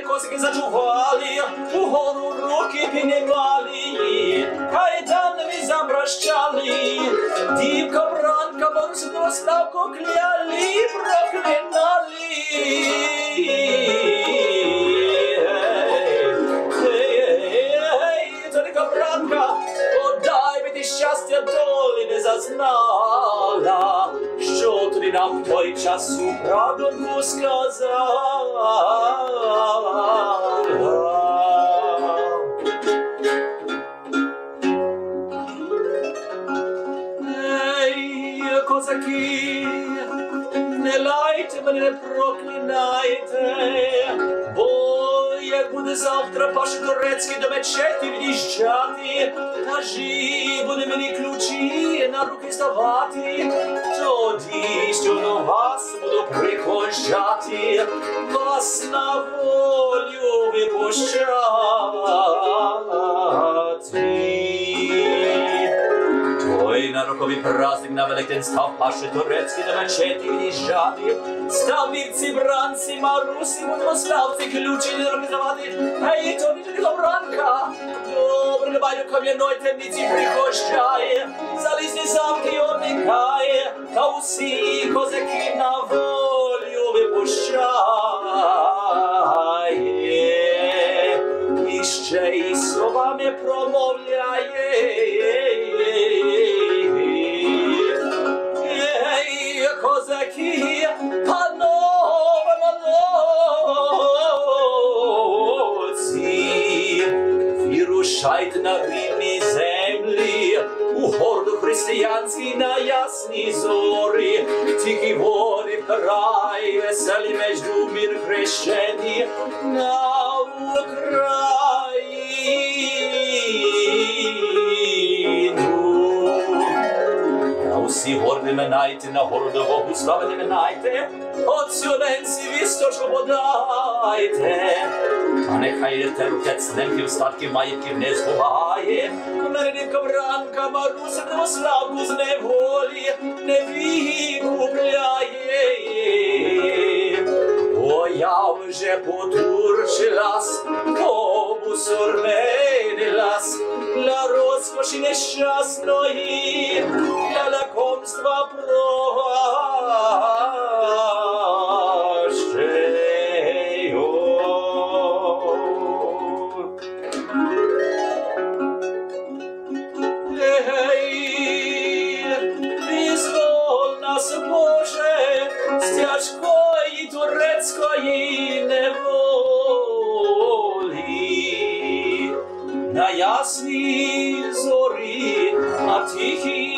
Козаки зачували, угору руки піднімали, кайданами забращали, дівка бранка Марусину Славку кляли, проклинали. Ей, дівка бранка, подай би ти щастя долі не зазнала, що тобі нам в той час у правдоньку сказала. Ей, козаки, не лайте мене, не проклинайте, бо як буде завтра Паша Турецький до мечеті в'їжджати, кажи, буде мені ключі на руки здавати, тоді, що до вас буду приходжати, вас на волю випущати. Той на роковий праздник на Великдень став Паша Турецький до мечеті в'їжджати, став вівці бранці Марусі Славці ключі на руки здавати, ей, тоді бранка, добре баю кам'яної темниці приходжає, залізні замки обмикає, та усі козаки на волю випущає, і ще й словами промовляє. Ей, козаки, панове молодці, вирушайте на рідні землі, у горду християнській на ясній зорі, тільки води вкрай веселі между мір хрещені на Україну. На усі горди минайте, на городу Богу слави не минайте, от сюленці вісточку подайте. А нехай терпець немків статків маєтків не збуває, мене дівка бранка Маруся Славку з неволі не викупляє. Бо я вже потурчилась, обусурменилась для розкоші нещасної, для лакомства прощею. ясні зорі, а тихі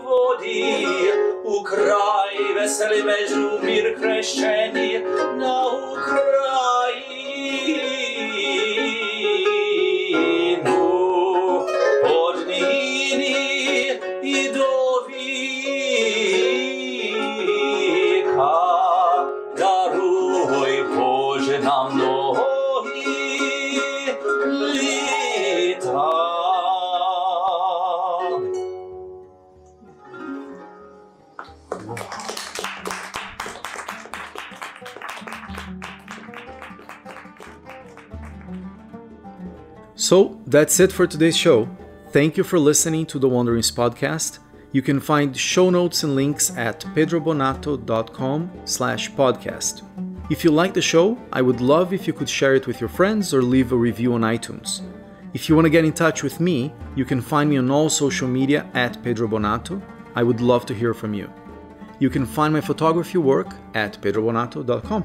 воді, у край веселий междумір хрещені на Україну. Однині і до віка даруй, Боже, нам многі літа. So, that's it for today's show. Thank you for listening to the Wanderings podcast. You can find show notes and links at pedrobonatto.com/podcast. If you like the show, I would love if you could share it with your friends or leave a review on iTunes. If you want to get in touch with me, you can find me on all social media at Pedro Bonatto. I would love to hear from you. You can find my photography work at pedrobonatto.com.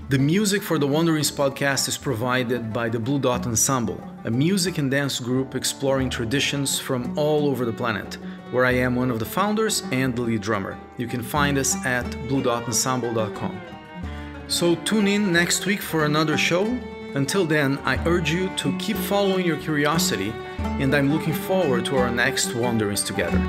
The music for the Wanderings podcast is provided by the Blue Dot Ensemble, a music and dance group exploring traditions from all over the planet, where I am one of the founders and the lead drummer. You can find us at bluedotensemble.com. So tune in next week for another show. Until then, I urge you to keep following your curiosity, and I'm looking forward to our next Wanderings together.